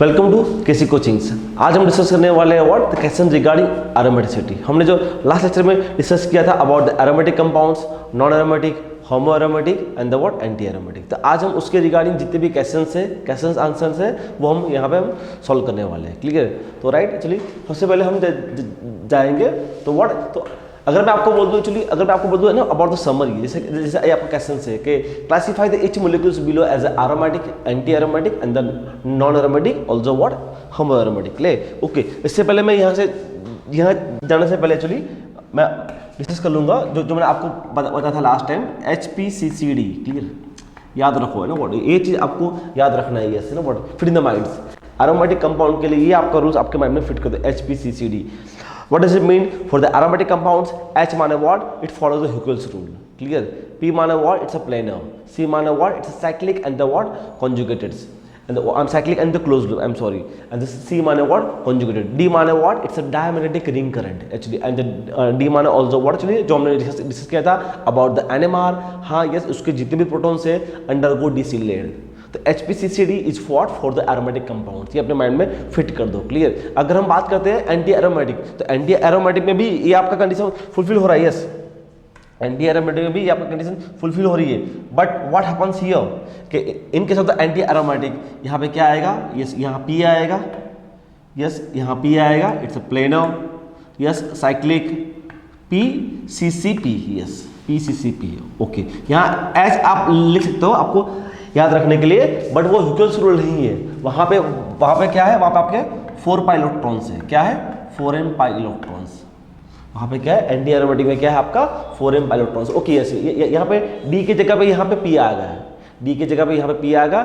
Welcome to KC coachings. आज हम discuss करने वाले हैं what the question regarding aromaticity. हमने जो लास्ट लेक्चर में डिस्कस किया था about the aromatic compounds, non aromatic, homo aromatic and the what anti aromatic. तो आज हम उसके रिगार्डिंग जितने भी क्वेश्चंस आंसर्स हैं वो हम यहाँ पे हम सॉल्व करने वाले हैं। क्लियर? तो राइट, चलिए सबसे पहले हम जाएंगे तो व्हाट, तो अगर मैं आपको बोल दूं, चलिए अगर मैं आपको बोल दूं ना अबाउट द समरी, जैसे आपका क्वेश्चन है कि classify the each molecules below as aromatic, anti aromatic and the non aromatic, also what homo aromatic. ले ओके, इससे पहले मैं यहाँ जाने से पहले चलिए मैं डिस्कस कर लूंगा जो मैंने आपको बताया था लास्ट टाइम, HPCCD। क्लियर? याद रखो है ना व्हाट, ये चीज आपको याद रखना है, यस ना what, fit in the minds. Aromatic compound के लिए ये आपका रूल्स आपके माइंड में फिट कर दो, HPCCD। What does it mean for the aromatic compounds? H माने what? It follows the Hughes rule. Clear? P माने what? It's a planar. C माने what? It's a cyclic and the what? Conjugated. And the cyclic and the closed loop. I'm sorry. And the C माने what? Conjugated. D माने what? It's a diamagnetic ring current. Actually, and the D माने also what? Actually, जो हमने discuss किया था about the NMR. हाँ, yes, उसके जितने भी प्रोटॉन्स है undergo desilade. तो HPCCD is for the aromatic compound, ये अपने माइंड में फिट कर दो। क्लियर? अगर हम बात करते हैं एंटी एरोमेटिक, तो एंटी एरोमेटिक में भी ये आपका कंडीशन फुलफिल हो रहा है। यस, एंटी एरोमेटिक में भी ये आपका कंडीशन फुलफिल हो रही है। बट व्हाट हैपेंस हियर कि in case of the anti aromatic, यहाँ पे क्या आएगा? यस, यहाँ P आएगा। यस, यहाँ P आएगा, it's a planar. Yes, cyclic PCCP। Yes, PCCP। Okay, यहाँ H आप लिख सकते हो आपको याद रखने के लिए, बट वो ह्यूगेल्स रूल नहीं है। वहां पे क्या है? वहां पे आपके 4 पाई इलेक्ट्रॉन्स है। क्या है? 4n pi electrons. वहां पे क्या है? एंटी एरोमेटिक में क्या है आपका? 4n pi electrons. ओके, ऐसे यहाँ पे D की जगह पे यहाँ पे P आ गया है। D की जगह पे यहाँ पे P आ गया।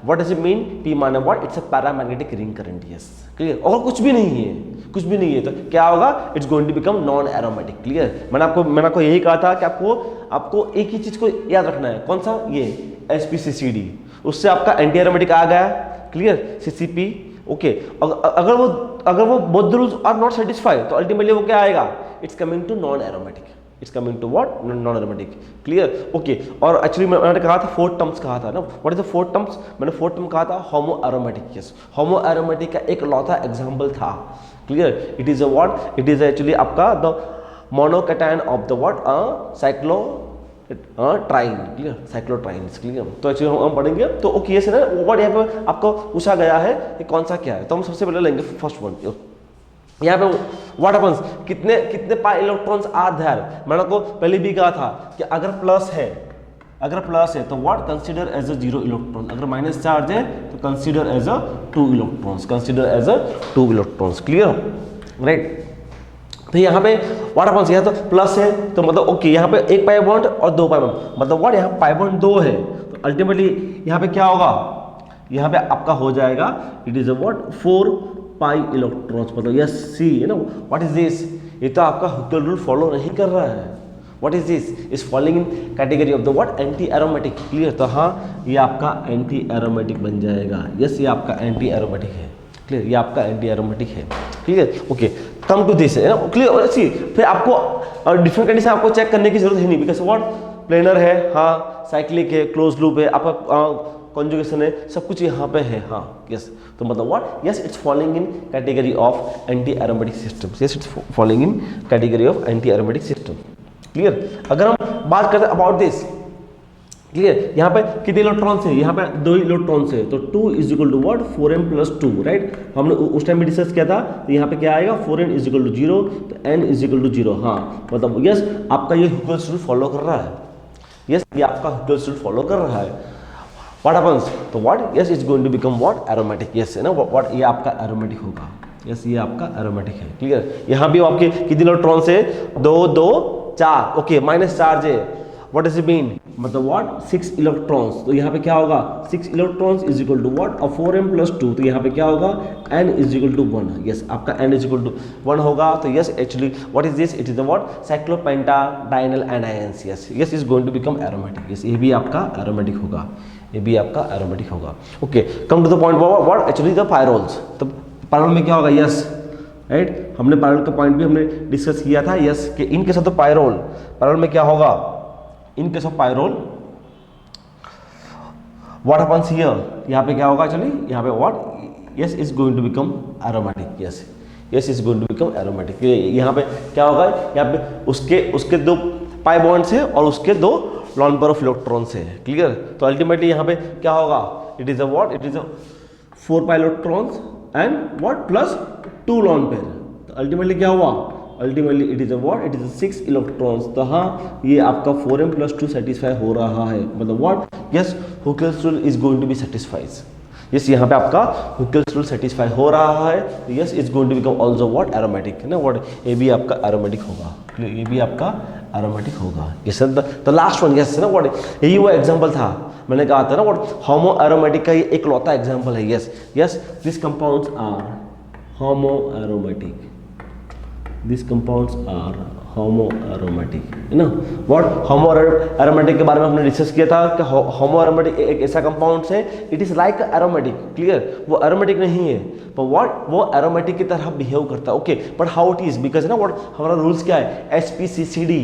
What does it mean? P माने what? It's a paramagnetic ring current. Yes, clear? और कुछ भी नहीं है, कुछ भी नहीं है, तो क्या होगा? It's going to become non aromatic. Clear? मैंने आपको यही कहा था कि आपको एक ही चीज को याद रखना है। कौन सा? ये HPCCD। उससे आपका एंटी एरोमेटिक आ गया। क्लियर? CCP। ओके, अगर वो both the rules are not satisfied, तो अल्टीमेटली वो क्या आएगा? It's coming to non aromatic. It's coming to what? Non aromatic. Clear? Okay, और एक्चुअली मैंने कहा था 4 टर्म्स कहा था ना। What is the 4 terms? मैंने 4 टर्म कहा था homo aromatic. Yes, homo aromatic का एक लौता एग्जांपल था। Clear? It is a what? It is actually आपका the monocation of the what? Cyclotriene. Clear? Cyclotrienes. Clear? तो एक्चुअली हम पढ़ेंगे। तो ओके, ऐसे ना व्हाट यहाँ पे आपको पूछा गया है कि कौन सा क्या है, तो हम सबसे पहले लेंगे फर्स्ट वन। यहाँ पे व्हाट हैपेंस, कितने पाई इलेक्ट्रॉन्स आर देयर। मैंने आपको पहले भी कहा था कि अगर प्लस है तो what? Consider as a 0 electron. अगर माइनस चार्ज है तो consider as a 2 electrons. Clear? Right? तो यहाँ पे व्हाट हैपेंस, यहाँ तो प्लस है तो मतलब ओके, यहाँ पे 1 पाई बॉन्ड और 2 पाई बॉन्ड, मतलब व्हाट? यहाँ पाई बॉन्ड 2 है, तो अल्टीमेटली यहाँ पे क्या होगा? यहाँ पे आपका हो जाएगा it is a what? 4 pi electrons. मतलब यस, सी है ना। What is this? ये तो आपका हुकेल रूल फॉलो नहीं कर रहा है। What is this? Is following in category of the what? Anti aromatic. Clear? तो हाँ, ये आपका एंटी एरोमेटिक बन जाएगा। यस, ये आपका एंटी एरोमेटिक है। क्लियर? ये आपका एंटी एरोमेटिक है। Clear? Okay, come to this है ना। क्लियर? सी फिर आपको डिफरेंट कंडीशन आपको चेक करने की जरूरत है नहीं, बिकॉज व्हाट? प्लेनर है, हाँ, साइक्लिक है, क्लोज लूप है, आपका कॉन्जुगेशन है, सब कुछ यहाँ पे है। हाँ, यस, तो मतलब what? Yes, it's following in category of anti aromatic systems. Yes, it's following in category of anti aromatic system. Clear? अगर हम बात करते हैं अबाउट दिस, क्लियर? यहाँ पे कितने इलेक्ट्रॉन्स है? यहाँ पे 2 इलेक्ट्रॉन्स है, तो 2 is equal to what? 4n + 2। Right? हमने उस टाइम भी डिस्कस किया था। तो यहाँ पे क्या आएगा? 4n = 0, तो n = 0। हाँ, मतलब यस, आपका ये ह्यूगेल्स रूल फॉलो कर रहा है। यस, ये आपका ह्यूगेल्स रूल फॉलो कर रहा है। What happens? तो what? Yes, it's going to become what? Aromatic. Yes, है ना व्हाट? ये आपका एरोमेटिक होगा। यस, ये आपका एरोमेटिक है। क्लियर? यहाँ भी आपके कितने इलेक्ट्रॉन्स है? 2 2 4। ओके, माइनस चार्ज है। What does it mean? मतलब व्हाट? 6 इलेक्ट्रॉन्स। तो यहाँ पे क्या होगा? 6 electrons is equal to what? 4n + 2। तो यहाँ पे क्या होगा? n = 1। यस, आपका n = 1 होगा। तो yes, actually what is this? It is the what? Cyclopentadienyl anions. Yes, yes, is going to become aromatic. Yes, ये भी आपका एरोमेटिक होगा। ये भी आपका एरोमेटिक होगा। Okay, come to the point what? Actually the pyrroles. तो पायरोल में क्या होगा? Yes, right? हमने पायरोल का पॉइंट भी हमने डिस्कस किया था। यस, कि in case of the pyrrole में क्या होगा? In case of pyrrole what happens here? यहाँ पे क्या होगा? चलिए यहाँ पे what? Yes is going to become aromatic, yes is going to become aromatic. यहाँ पे क्या होगा, यहाँ पे उसके दो पाई बॉन्ड्स है और उसके दो लॉन पेयर ऑफ इलेक्ट्रॉन्स है, क्लियर। तो अल्टीमेटली यहाँ पे क्या होगा, it is a what, it is a 4 pi electrons and what plus 2 lone pair. तो अल्टीमेटली क्या हुआ, ultimately it is a what, it is a 6 electrons. तो हाँ ये आपका 4m + 2 सेटिस्फाई हो रहा है, मतलब what, yes Huckel's rule is going to be satisfies. Yes यहाँ पे आपका हुकेल्स रूल सेटिस्फाई हो रहा है, yes is going to become also what aromatic, है ना, व्हाट ये भी आपका एरोमेटिक होगा, ये भी आपका एरोमेटिक होगा। Yes the last one, yes ना व्हाट, यही वो एग्जांपल था मैंने कहा था ना व्हाट, होमो एरोमेटिक का ये एक लौता एग्जांपल है। Yes this compounds are homo aromatic, this compounds are homo aromatic, है ना। व्हाट होमो एरोमेटिक के बारे में हमने डिस्कस किया था कि होमो एरोमेटिक एक ऐसा कंपाउंड है, it is like aromatic, clear, वो एरोमेटिक नहीं है पर व्हाट वो एरोमेटिक की तरह बिहेव करता है, okay, but how it is, because ना व्हाट हमारा रूल्स क्या है, SPCCD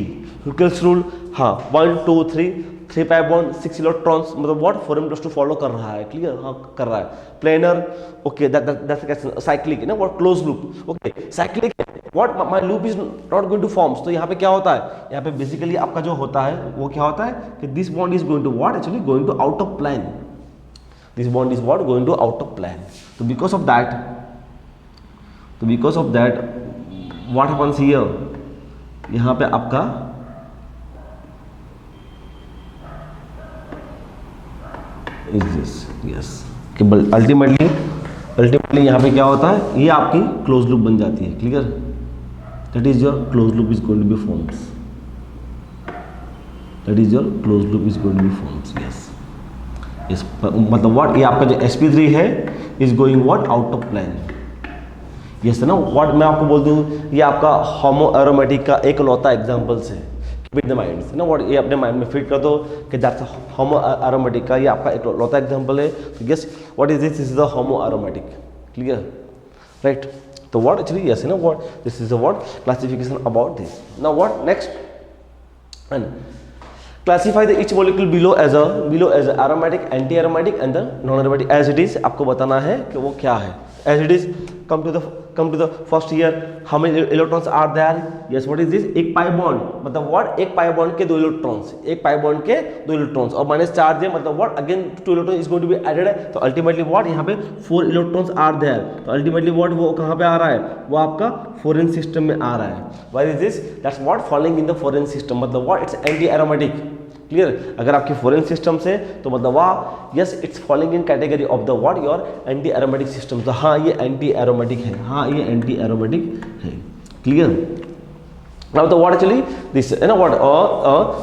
हुकेल्स रूल, हाँ 1 2 3 पाई बॉन्ड 6 इलेक्ट्रॉन्स, मतलब व्हाट 4m+2 फॉलो कर रहा है, क्लियर, हाँ कर रहा है। प्लेनर, ओके, दैट्स साइक्लिक, ना what close loop, okay cyclic, what my loop is not going two forms. तो यहाँ पे क्या होता है, यहाँ पे बेसिकली आपका जो होता है वो क्या होता है कि this bond is going to what, actually going to out of plane, this bond is what going to out of plane. तो because of that what happens here, यहाँ पे आपका इज दिस, यस कि अल्टीमेटली यहाँ पे क्या होता है, ये आपकी क्लोज लूप बन जाती है, clear, that is your close loop is going to be forms, that is your close loop is going to be forms. Yes मतलब व्हाट, ये आपका जो sp3 है is going what out of plan. Yes ना what, मैं आपको बोल दूँ ये आपका होमो एरोमेटिक का एक लौता एग्जाम्पल्स है विद द माइंड, ना व्हाट, ये अपने माइंड में फिट कर दो कि दैट्स होमो एरोमेटिक का ये आपका एक लौता एग्जांपल है। तो yes what is this is the homo aromatic, clear, right. तो व्हाट एक्चुअली यस ना what, this is the what classification about this. Now what next, and classify the each molecule below as aromatic, anti aromatic and the non aromatic as it is. आपको बताना है कि वो क्या है as it is. come to the first here, how many electrons are there, yes what is this, एक पाई bond, मतलब what एक पाई बॉन्ड के 2 इलेक्ट्रॉन्स, एक पाई बॉन्ड के 2 इलेक्ट्रॉन्स और माइनस चार्ज है, मतलब what again 2 electron is going to be added है। तो अल्टीमेटली what यहाँ पे 4 इलेक्ट्रॉन्स आर देयर। तो अल्टीमेटली what वो कहाँ पे आ रहा है, वो आपका फॉरेन सिस्टम में आ रहा है। Why is this, that's what following in the foreign system, मतलब what it's anti aromatic, clear. अगर आपकी फॉरेन सिस्टम से तो मतलब वाह yes it's following in category of the what your anti aromatic system. तो हाँ ये एंटी एरोमेटिक है, हाँ ये एंटी एरोमेटिक है, clear. Now the what actually this है ना what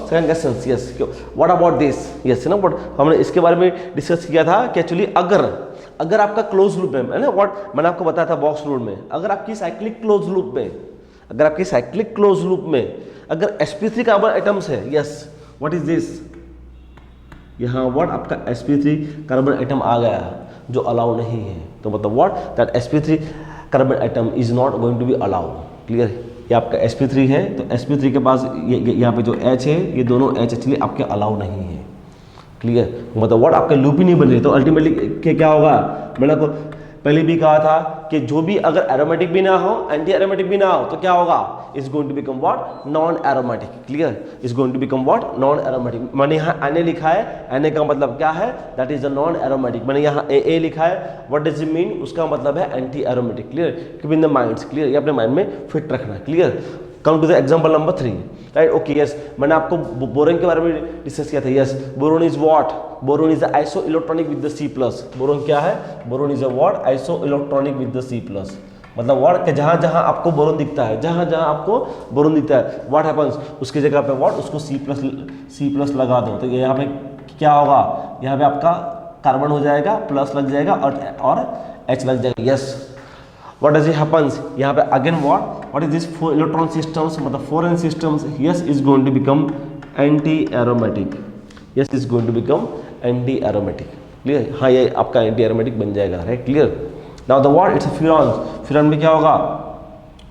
second question, yes what about this, yes ना व्हाट हमने इसके बारे में डिस्कस किया था कि एक्चुअली अगर आपका क्लोज लूप में है ना व्हाट मैंने आपको बताया था बॉक्स रूल में, अगर आपकी साइक्लिक क्लोज लूप में, अगर sp3 कार्बन एटम्स है, यस व्हाट इज दिस, यहाँ व्हाट आपका sp3 कार्बन एटम आ गया जो अलाउ नहीं है। तो मतलब what that sp3 carbon atom is not going to be allowed, clear. ये आपका sp3 है तो sp3 के पास ये यहाँ पे जो H है ये दोनों H एक्चुअली आपके अलाउ नहीं है, क्लियर। मतलब व्हाट आपके लूप ही नहीं बन रही। तो अल्टीमेटली क्या होगा, मैंने आपको पहले भी कहा था कि जो भी अगर एरोमेटिक भी ना हो एंटी एरोमेटिक भी ना हो तो क्या होगा, is going to become what non aromatic, clear, is going to become what non aromatic. मैंने यहाँ Na लिखा है, Na का मतलब क्या है, that is a non aromatic. मैंने यहाँ AA लिखा है, व्हाट डज इट मीन, उसका मतलब है anti aromatic, clear. Keep in the minds, clear, ये अपने माइंड में फिट रखना, clear. Come to the example number 3, right, okay, yes मैंने आपको बोरोन के बारे में डिस्कस किया था। Yes boron is what, boron is iso electronic with the C+। Boron क्या है, boron is a what iso electronic with the C+। मतलब व्हाट कि जहाँ जहाँ आपको बोरोन दिखता है, जहाँ जहाँ आपको बोरोन दिखता है, व्हाट हैपन्स उसकी जगह पे व्हाट उसको C+ लगा दो। तो यहाँ पे क्या होगा, यहाँ पे आपका कार्बन हो जाएगा, प्लस लग जाएगा और H लग जाएगा। Yes what does it happens, यहाँ पे again what is this 4 electron systems, मतलब foreign systems, yes is going to become anti aromatic, yes is going to become anti aromatic, clear। हाँ ये आपका anti aromatic बन जाएगा, right, clear. now the what it's a furan में क्या होगा,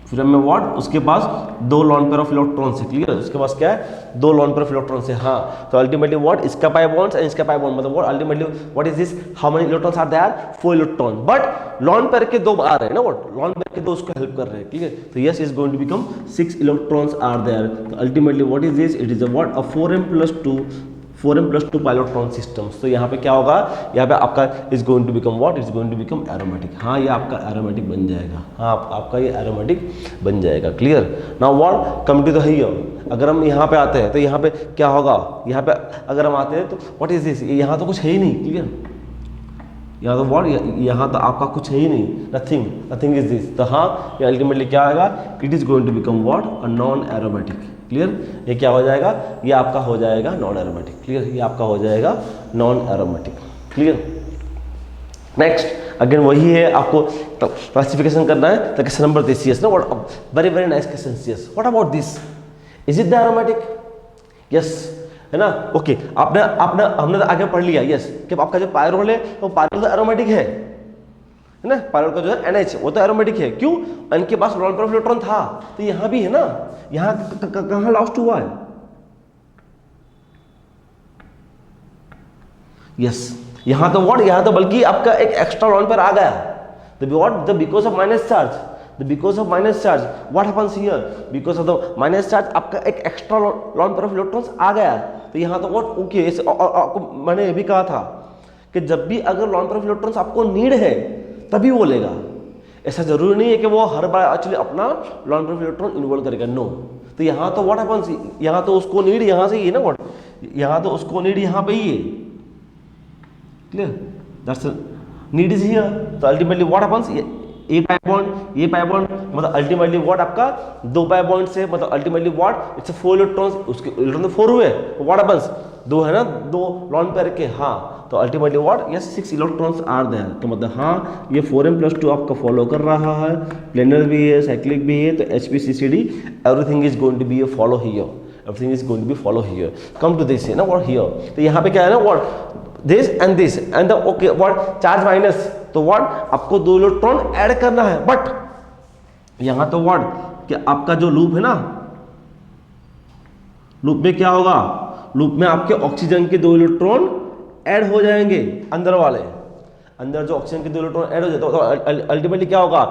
फिर में व्हाट, उसके पास दो लॉन पेयर ऑफ इलेक्ट्रॉन्स है, क्लियर, उसके पास क्या है, दो लॉन पेयर ऑफ इलेक्ट्रॉन्स है। हाँ, तो अल्टीमेटली व्हाट, इसका पाई बॉन्ड्स एंड इसका पाई बॉन्ड, मतलब what ultimately what is this, how many electrons are there, 4 electron, but lone pair के दो आ रहे हैं ना, व्हाट लॉन पेयर के दो उसको हेल्प कर रहे हैं, क्लियर, तो yes is going to become 6 electrons are there. तो ultimately what is this, it is a what, a 4m+2 pi electron systems. तो यहाँ पे क्या होगा, यहाँ पे आपका is going to become what, is going to become aromatic. हाँ, ये आपका एरोमेटिक बन जाएगा, हाँ आपका ये एरोमेटिक बन जाएगा, clear. Now what come to the here, अगर हम यहाँ पे आते हैं तो यहाँ पे क्या होगा, यहाँ पे अगर हम आते हैं तो व्हाट इज दिस, यहाँ तो कुछ है ही नहीं, क्लियर, यहाँ तो व्हाट, यहाँ तो आपका कुछ है ही नहीं, नथिंग, नथिंग इज दिस। तो हाँ, ये अल्टीमेटली क्या आएगा, it is going to become what, a non aromatic, clear. ये क्या हो जाएगा, ये आपका हो जाएगा नॉन एरोमेटिक, क्लियर, ये आपका हो जाएगा non aromatic, clear. Next again वही है, आपको क्लासिफिकेशन करना है, तो क्वेश्चन नंबर 30 ना, what very very nice question, yes, what about this, is it the aromatic, yes, है ना, ओके, आपने आपने हमने तो आगे पढ़ लिया, यस, कि आपका जो पायरोल है वो पायरोल तो एरोमेटिक है ना, पायरोल का जो है NH वो तो एरोमेटिक है, क्यों, इनके पास लॉन पेयर ऑफ इलेक्ट्रॉन था, तो यहाँ भी है ना, यहाँ कहाँ लॉस्ट हुआ है, यस, यहाँ तो व्हाट, यहाँ तो बल्कि आपका एक एक्स्ट्रा लॉन पेयर आ गया, the what, the because of minus charge, the because of minus charge what happens here, because of the minus charge आपका एक extra lone pair of electrons आ गया, तो यहाँ तो व्हाट, ओके, आपको मैंने ये भी कहा था कि जब भी अगर लॉन पेयर ऑफ इलेक्ट्रॉन्स आपको नीड है तभी वो लेगा, ऐसा जरूरी नहीं है कि वो हर बार एक्चुअली अपना lawn pair of electron involve करेगा, नो। तो यहाँ तो व्हाट हैपेंस, यहाँ तो उसको नीड यहाँ से ही है ना, व्हाट, यहाँ तो उसको नीड यहाँ पे ही है, clear, that's need is here. तो अल्टीमेटली व्हाट हैपेंस, ये पाई बॉन्ड, ये पाई बॉन्ड, मतलब अल्टीमेटली व्हाट आपका दो पाई बॉन्ड से, मतलब अल्टीमेटली व्हाट, इट्स 4 इलेक्ट्रॉन्स, उसके इलेक्ट्रॉन 4 हुए, व्हाट हैपेंस, दो है ना, दो लॉन पेयर के, हाँ, तो ultimately what, yes 6 electrons are there, तो मतलब हाँ ये 4m+2 आपका फॉलो कर रहा है, प्लेनर भी है, साइक्लिक भी है, तो HPCCD everything is going to be a follow here, everything is going to be follow here. Come to this है ना, व्हाट हियर, तो यहाँ पे क्या है ना, what this and the okay, what charge minus, तो व्हाट आपको दो इलेक्ट्रॉन ऐड करना है, बट यहाँ तो व्हाट कि आपका जो लूप है ना, लूप में क्या होगा, लूप में आपके ऑक्सीजन के दो इलेक्ट्रॉन ऐड हो जाएंगे, अंदर वाले, अंदर जो ऑक्सीजन के दो इलेक्ट्रॉन ऐड हो जाते, तो अल्टीमेटली क्या होगा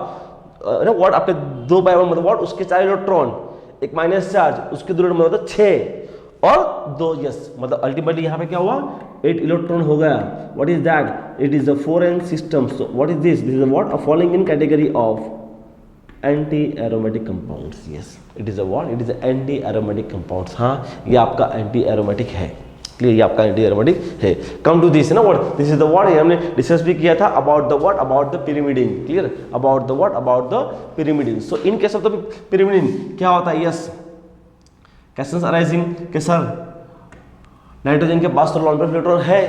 ना, व्हाट आपके दो पाई बॉन्ड, मतलब व्हाट उसके 4 इलेक्ट्रॉन, एक माइनस चार्ज, उसके दो इलेक्ट्रॉन मतलब 6 और 2, यस, मतलब अल्टीमेटली यहाँ पे क्या हुआ, 8 इलेक्ट्रॉन हो गया। What is that, it is a 4n system, so what is this, this is what, a following in category of anti aromatic compounds, yes, it is a what, it is a anti aromatic compounds, हाँ ये आपका anti aromatic है, clear, ये आपका anti aromatic है। कम to this है ना, what this is the what, हमने डिस्कस भी किया था about the what, about the pyrimidine, clear, about the what, about the pyrimidine. So in case of the pyrimidine क्या होता है, यस, क्वेश्चंस अराइजिंग कि सर नाइट्रोजन के पास तो लॉन पेयर ऑफ इलेक्ट्रॉन है,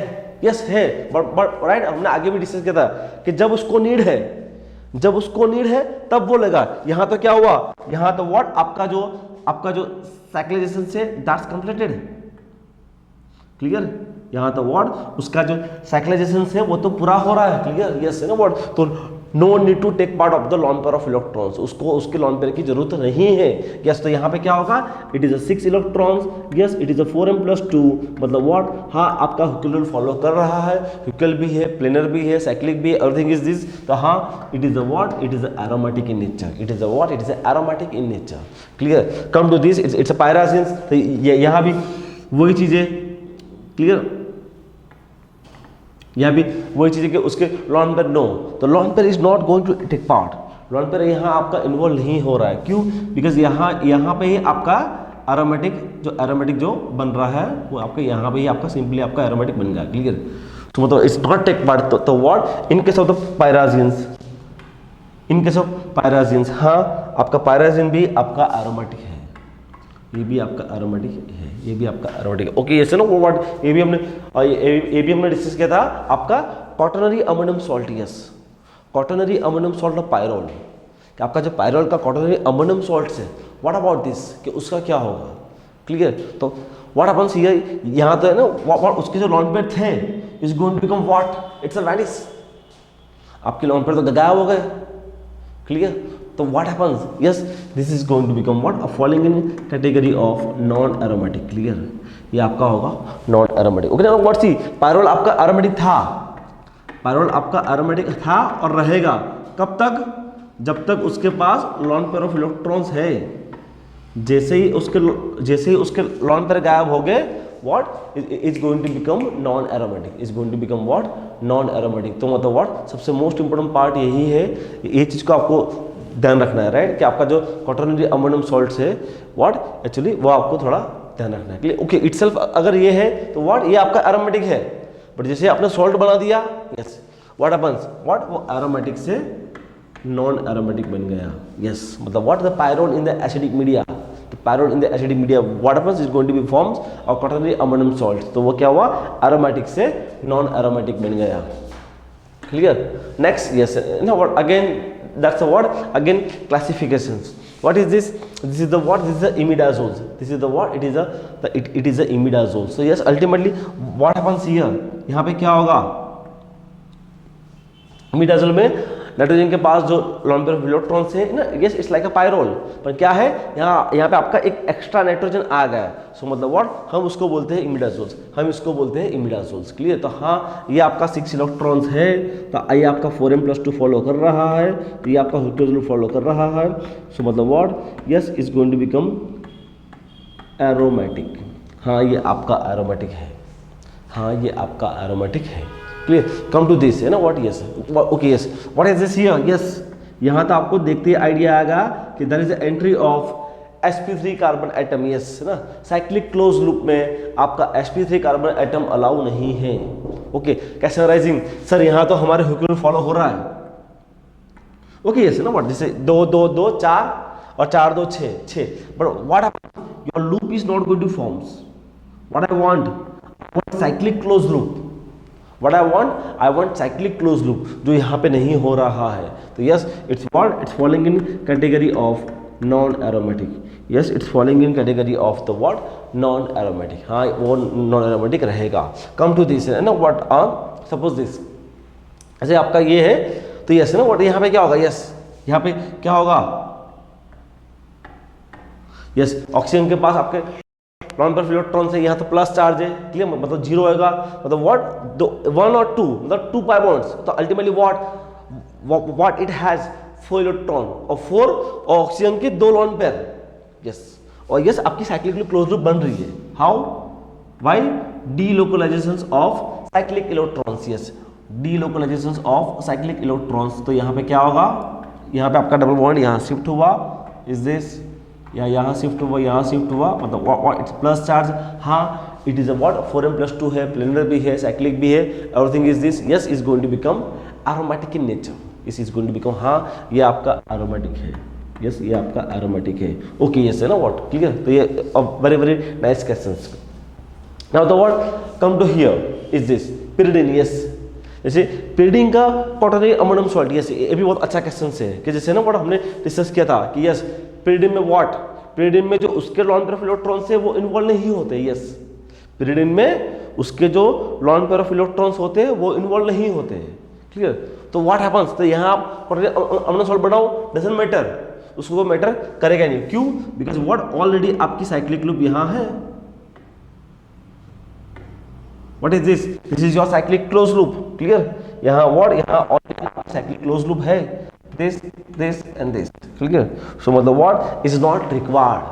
यस है, बट राइट, हमने आगे भी डिस्कस किया था कि जब उसको नीड है, जब उसको नीड है तब वो लेगा। यहाँ तो क्या हुआ, यहाँ तो व्हाट आपका जो साइक्लाइजेशन से दैट्स कंप्लीटेड, क्लियर, यहाँ तो व्हाट उसका जो साइक्लाइजेशन से वो तो पूरा हो रहा है, क्लियर, यस है ना, व्हाट, तो no need to take part of the lone pair of electrons, उसको उसके लॉन पेयर की जरूरत नहीं है, यस। तो यहाँ पे क्या होगा, it is a 6 electrons, yes, it is a 4m+2, मतलब व्हाट, हाँ आपका हुकेल रूल फॉलो कर रहा है, हुकेल भी है, प्लेनर भी है, साइक्लिक भी है, एवरीथिंग इज दिस, तो हाँ it is a what, it is a aromatic in nature, it is a what, it is a aromatic in nature, clear. Come to this, it's a pyrazines, तो यहाँ भी वही चीजें, clear, यहाँ भी वही चीज़ है कि उसके लॉन पेयर नो, तो lone pair is not going to take part, lone pair यहाँ आपका इन्वॉल्व नहीं हो रहा है, क्यों, बिकॉज यहाँ पे ही आपका एरोमेटिक जो बन रहा है वो आपके यहाँ पे ही आपका सिंपली आपका एरोमेटिक बन गया, क्लियर। तो मतलब इट्स नॉट टेक पार्ट, तो what in case of the pyrazines, in case of pyrazines, हाँ आपका पायराजिन भी आपका एरोमेटिक है, ये भी आपका एरोमेटिक है, ये भी आपका एरोमेटिक है, ओके, ऐसे ना वो वर्ड ये भी हमने डिस्कस किया था, आपका quaternary ammonium salt, yes, quaternary ammonium salt of pyrrole, कि आपका जो पायरोल का क्वाटरनरी अमोनियम सॉल्ट है, व्हाट अबाउट दिस, कि उसका क्या होगा, क्लियर। तो व्हाट हैपेंस हियर, यहाँ तो है ना उसके जो लॉन पेयर थे is going to become what, it's a vanish, आपके लॉन पेयर तो गायब हो गए, क्लियर। तो what happens, yes this is going to become what, a falling in category of non aromatic. Clear, ये आपका होगा non aromatic. Okay now what see, pyrrole आपका एरोमेटिक था, पायरोल आपका एरोमेटिक था और रहेगा कब तक, जब तक उसके पास लॉन पेयर ऑफ इलेक्ट्रॉन्स है। जैसे ही उसके लॉन पेयर गायब हो गए, what is going to become non aromatic, is going to become what non aromatic. तो मतलब व्हाट सबसे मोस्ट इंपोर्टेंट पार्ट यही है, ये चीज को आपको ध्यान रखना है, राइट, कि आपका जो क्वाटरनरी अमोनियम सॉल्ट्स है व्हाट एक्चुअली वो आपको थोड़ा ध्यान रखना है। क्लियर, ओके इटसेल्फ अगर ये है तो व्हाट ये आपका एरोमेटिक है, बट जैसे आपने सॉल्ट बना दिया, यस व्हाट हैपेंस, व्हाट वो एरोमेटिक से नॉन एरोमेटिक बन गया। यस मतलब what the pyrrole in the acidic media, तो pyrrole in the acidic media what happens is going to be forms of quaternary ammonium salt, तो वो क्या हुआ एरोमेटिक से नॉन एरोमेटिक बन गया। Clear, next yes no what again that's the what again classifications. What is this? This is the what, this is the imidazoles, this is the what, it is a imidazole. So yes ultimately what happens here, यहाँ पे क्या होगा, imidazole में nitrogen के पास जो lone pair of electrons है ना, yes it's like a pyrrole, पर क्या है यहाँ पे आपका एक एक्स्ट्रा नाइट्रोजन आ गया, सो मतलब व्हाट हम उसको बोलते हैं इमिडाजोल्स, हम इसको बोलते हैं इमिडाजोल्स। क्लियर, तो हाँ ये आपका 6 इलेक्ट्रॉन्स है, तो ये आपका 4m+2 फॉलो कर रहा है, तो ये आपका ह्यूकोजोल फॉलो कर रहा है, सो मतलब what yes is going to become aromatic. हाँ ये आपका एरोमेटिक है, हाँ ये आपका एरोमेटिक है। क्लियर, कम टू दिस है ना what, yes okay yes what is this here, yes यहाँ तो आपको देखते ही आइडिया आएगा कि there is the entry of sp3 carbon atom, yes ना साइक्लिक क्लोज लूप में आपका sp3 कार्बन एटम अलाउ नहीं है। ओके कैसे राइजिंग सर, यहाँ तो हमारे ह्यूकोजोल फॉलो हो रहा है, ओके यस ना व्हाट, जैसे 2 2 2 4 और 4 2 6 but what your loop is not going two forms, what I want cyclic close loop, What I want cyclic closed loop, जो यहाँ पे नहीं हो रहा है, तो yes it's falling in category of non aromatic, yes it's falling in category of the what non aromatic, हाँ वो non aromatic रहेगा। Come to this है ना what, suppose this ऐसे आपका ये है तो yes है ना what, यहाँ पे क्या होगा, yes यहाँ पे क्या होगा, yes ऑक्सीजन के पास आपके नॉन पेयर ऑफ इलेक्ट्रॉन से यहाँ तो प्लस चार्ज है, क्लियर मतलब 0 होगा, मतलब व्हाट 1 और 2 मतलब 2 पाई बॉन्ड्स, तो ultimately what it has 4 electron और 4 ऑक्सीजन के 2 लॉन पेयर, यस और यस आपकी साइक्लिकली क्लोज लूप बन रही है। How, why, delocalisations of cyclic electrons, yes delocalisations of cyclic electrons, तो यहाँ पे क्या होगा, यहाँ पे आपका डबल बॉन्ड यहाँ शिफ्ट हुआ, इज दिस या यहाँ शिफ्ट हुआ, यहाँ शिफ्ट हुआ, मतलब इट्स प्लस चार्ज, हाँ it is a what 4m+2 है, प्लेनर भी है, साइक्लिक भी है, everything is this, yes is going to become aromatic in nature, is is going to become, हाँ ये आपका एरोमेटिक है, यस ये आपका एरोमेटिक है। ओके यस है ना व्हाट, क्लियर, तो ये very very nice questions. Now the what come to here is this pyridine, yes जैसे pyridine का क्वाटरनरी अमोनियम सॉल्ट, यस ये भी बहुत अच्छा क्वेश्चन है कि जैसे ना व्हाट हमने डिस्कस किया था कि यस pyridine में व्हाट, pyridine में जो उसके लॉन पेयर ऑफ इलेक्ट्रॉन्स है वो इन्वॉल्व नहीं होते, यस pyridine में उसके जो लॉन पेयर ऑफ इलेक्ट्रॉन्स होते हैं वो इन्वॉल्व नहीं होते, क्लियर, तो व्हाट हैपेंस, तो यहाँ आप अमोनियम सॉल्ट बनाओ डजंट मैटर, उसको मैटर करेगा नहीं, क्यों, बिकॉज व्हाट ऑलरेडी आपकी साइक्लिक लूप यहाँ है, what is this, this is your cyclic close loop, clear, यहाँ व्हाट यहाँ ऑलरेडी साइक्लिक क्लोज लूप है, this and this, clear, so मतलब what is not required,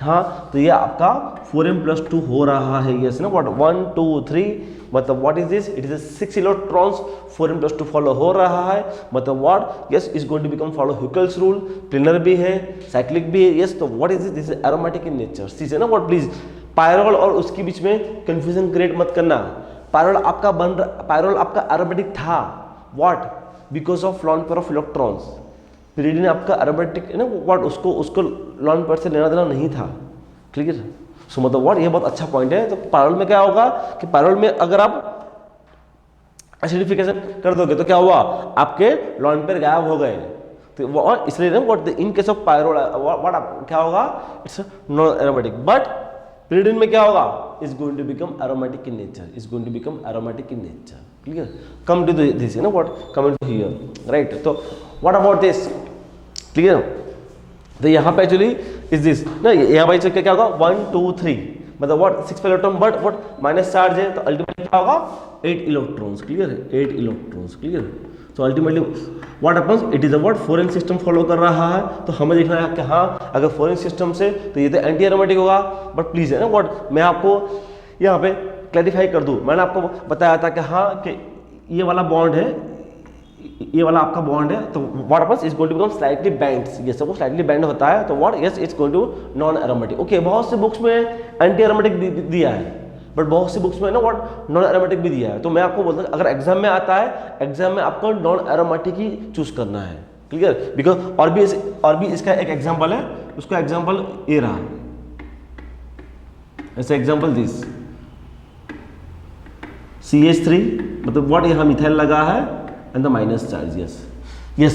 हाँ तो ये आपका 4m+2 हो रहा है, yes ना what 1 2 3 मतलब what is this, it is a 6 electrons 4m+2 follow हो रहा है, मतलब what yes is going to become follow Huckel's rule, planar भी है, साइक्लिक भी है, yes तो what is this is aromatic in nature, ठीक है ना what, प्लीज पायरोल और उसके बीच में कंफ्यूजन क्रिएट मत करना, पायरोल आपका एरोमेटिक था, what because of lawn pair of electrons, pyridine आपका एरोमेटिक है ना व्हाट, उसको लॉन पेयर से लेना देना नहीं था, क्लियर, सो मतलब व्हाट ये बहुत अच्छा पॉइंट है। तो पायरोल में क्या होगा कि पायरोल में अगर आप एसिडिफिकेशन कर दोगे तो क्या हुआ, आपके लॉन पेयर गायब हो गए, तो वो इसलिए ना what in case of pyrrole what क्या होगा, it's non aromatic, but pyridine में क्या होगा, is going to become aromatic in nature, is going to become aromatic in nature, clear, come to this, you know what, come to here, right, तो what about this, clear. तो यहाँ पे actually is this ना, यहाँ पे क्या होगा 1 2 3 मतलब what 6 electron but what minus charge है, तो अल्टीमेटली क्या होगा 8 इलेक्ट्रॉन्स। क्लियर है, 8 इलेक्ट्रॉन्स। क्लियर। तो ultimately what happens, it is a what foreign system follow कर रहा है। तो हमें देखना है कि हाँ अगर फॉरेन सिस्टम से तो ये तो एंटी एरोमेटिक होगा। बट प्लीज है ना व्हाट मैं आपको यहाँ पे क्लैरिफाई कर दूँ, मैंने आपको बताया था कि हाँ कि ये वाला बॉन्ड है, ये वाला आपका बॉन्ड है, तो what happens is going to become slightly bend. ये सब स्लाइटली बेंड होता है तो what yes it's going to non aromatic. Okay, बहुत से बुक्स में एंटी एरोमेटिक दिया है, बट बहुत सी बुक्स में ना व्हाट नॉन एरोमेटिक भी दिया है। तो मैं आपको बोलता हूँ अगर एग्जाम में आता है, एग्जाम में आपको नॉन एरोमेटिक ही चूज करना है। क्लियर, बिकॉज और भी इसका एक एग्जाम्पल है, उसका एग्जाम्पल ये रहा, ऐसे एग्जाम्पल दिस CH3 मतलब व्हाट यहाँ मिथाइल लगा है and the minus charge. Yes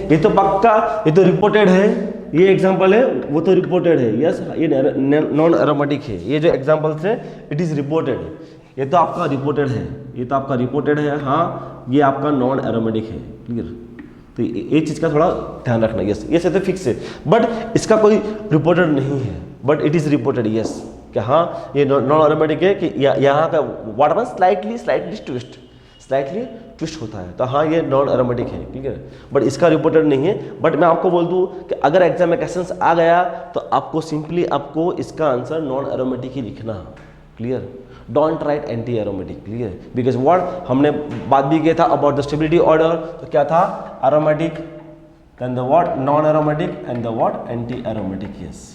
ये तो पक्का, ये तो रिपोर्टेड है, ये एग्जांपल है वो तो रिपोर्टेड है। यस ये नॉन एरोमेटिक है, ये जो एग्जांपल्स है इट इज रिपोर्टेड, ये तो आपका रिपोर्टेड है, ये तो आपका रिपोर्टेड है। हाँ ये आपका नॉन एरोमेटिक है। क्लियर, तो ये चीज़ का थोड़ा ध्यान रखना। यस ये तो फिक्स है, बट इसका कोई रिपोर्टेड नहीं है, but it is reported. Yes कि हाँ ये नॉन एरोमेटिक है, कि यहाँ का व्हाट मींस स्लाइटली ट्विस्ट होता है, तो हाँ ये नॉन एरोमेटिक है। ठीक है, बट इसका रिपोर्टेड नहीं है। बट मैं आपको बोल दूं कि अगर एग्जाम में क्वेश्चंस आ गया तो आपको सिंपली आपको इसका आंसर नॉन एरोमेटिक ही लिखना। Clear, don't write anti aromatic. Clear, because what हमने बात भी किया था अबाउट द स्टेबिलिटी ऑर्डर, तो क्या था aromatic, then the what non aromatic and the what anti aromatic. Yes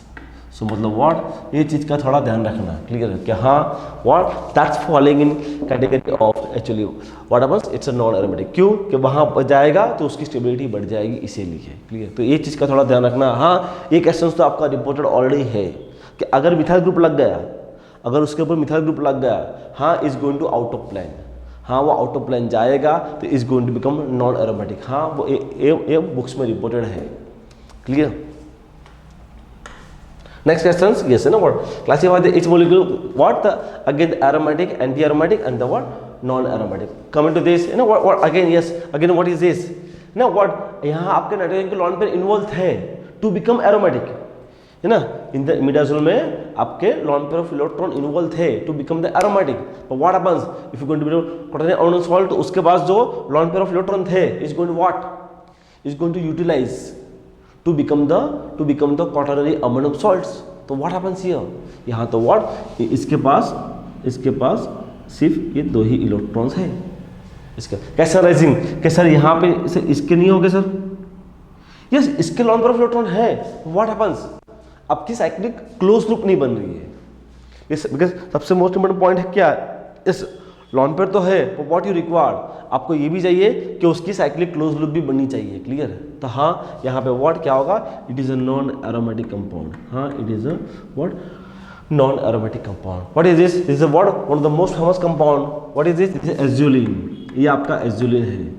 so मतलब व्हाट ये चीज़ का थोड़ा ध्यान रखना। क्लियर है कि हाँ what that's following in category of actually what happens it's a non aromatic. क्यों कि वहाँ पर जाएगा तो उसकी स्टेबिलिटी बढ़ जाएगी, इसीलिए। क्लियर, तो ये चीज़ का थोड़ा ध्यान रखना। हाँ ये क्वेश्चन तो आपका रिपोर्टेड ऑलरेडी है कि अगर मिथाइल ग्रुप लग गया, अगर उसके ऊपर मिथाइल ग्रुप लग गया, हाँ is going to out of plan, हाँ वो आउट ऑफ प्लान जाएगा तो is going to become non aromatic. हाँ वो ये बुक्स में रिपोर्टेड है। Clear, next questions, yes no what classify the each molecule what the again the aromatic, anti-aromatic and the what non-aromatic. Coming to this what again, yes again what is this ना what यहाँ आपके nitrogen के lone pair involve थे to become aromatic है ना, in the imidazole में आपके lone pair of electron involve थे to become the aromatic. But what happens if you going to quaternary ammonium salt, तो उसके पास जो लॉन पेयर ऑफ इलेक्ट्रॉन थे is going to utilise to become the quaternary ammonium salts. तो what happens here, यहाँ तो what इसके पास सिर्फ ये दो ही इलेक्ट्रॉन्स है। इसका कैसा राइजिंग कि सर यहाँ पे इसके नहीं होंगे सर, यस इसके लॉन पेयर ऑफ इलेक्ट्रॉन है। व्हाट हैपेंस आपकी साइक्लिक क्लोज लूप नहीं बन रही है। इस बिकॉज सबसे मोस्ट इंपोर्टेंट पॉइंट है क्या, इस लॉन पेयर तो है, व्हाट यू रिक्वायर आपको ये भी चाहिए कि उसकी साइक्लिक क्लोज लूप भी बननी चाहिए। क्लियर, तो हाँ यहाँ पे व्हाट क्या होगा, it is a non aromatic compound. हाँ it is a what non aromatic compound. What is this is a what one of the most famous compound. What is this, it is azulene. ये आपका azulene है,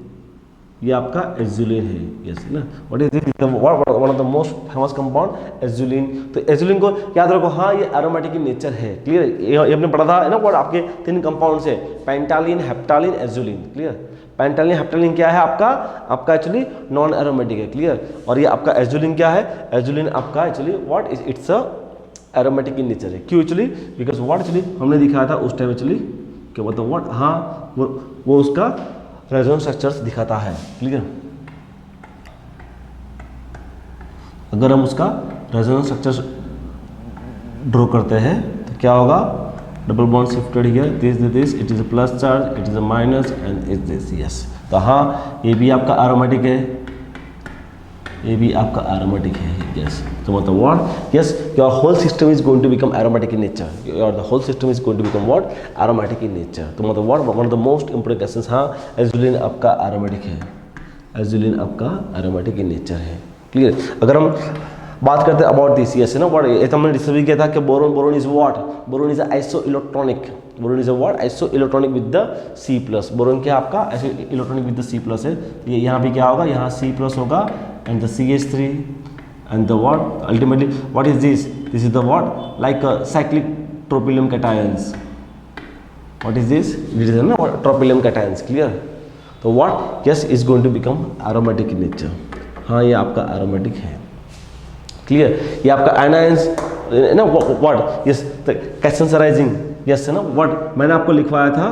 ये आपका azulene है। Yes ना, what is this, one of the most famous compound azulene. तो azulene को याद रखो, हाँ ये एरोमेटिक in नेचर है। क्लियर, ये हमने पढ़ा था है ना व्हाट आपके 3 कंपाउंड्स है, पेंटालिन, हेप्टालिन, एजुलिन। क्लियर, पेंटालिन हेप्टालिन क्या है आपका एक्चुअली नॉन एरोमेटिक है। क्लियर, और ये आपका एजुलिन क्या है, एजुलिन आपका actually what is it's a aromatic in nature है। क्यों एक्चुअली, बिकॉज व्हाट एक्चुअली हमने दिखाया था उस टाइम एक्चुअली क्या मतलब व्हाट, हाँ वो उसका रेजोनेंस स्ट्रक्चर्स दिखाता है। क्लियर, अगर हम उसका रेजोनेंस स्ट्रक्चर ड्रॉ करते हैं तो क्या होगा, double bond shifted here, this it is a plus charge, it is a minus and is this. Yes, तो हाँ ये भी आपका एरोमेटिक है, ये भी आपका एरोमेटिक है। यस, तो मतलब what, yes your whole system is going to become aromatic in nature, your the whole system is going to become what aromatic in nature. तो मतलब what one of the most important questions, हाँ azulene आपका aromatic है, azulene आपका aromatic in nature है। Clear, अगर हम बात करते हैं अबाउट दिस, यस ना व्हाट ये तो हमने डिस्कस किया था कि boron is what, boron is iso electronic, boron is what iso electronic with the C+। Boron क्या आपका iso electronic with the C+। है, ये यहाँ भी क्या होगा, यहाँ C+ होगा and the CH3 and the what ultimately what is this is the what like a cyclic tropylium cations. What is this, it is a tropylium cations. Clear, so what, yes is going to become aromatic in nature. हाँ ये आपका aromatic है। Clear, ये आपका एनायंस ना what, yes question arising, yes है ना व्हाट मैंने आपको लिखवाया था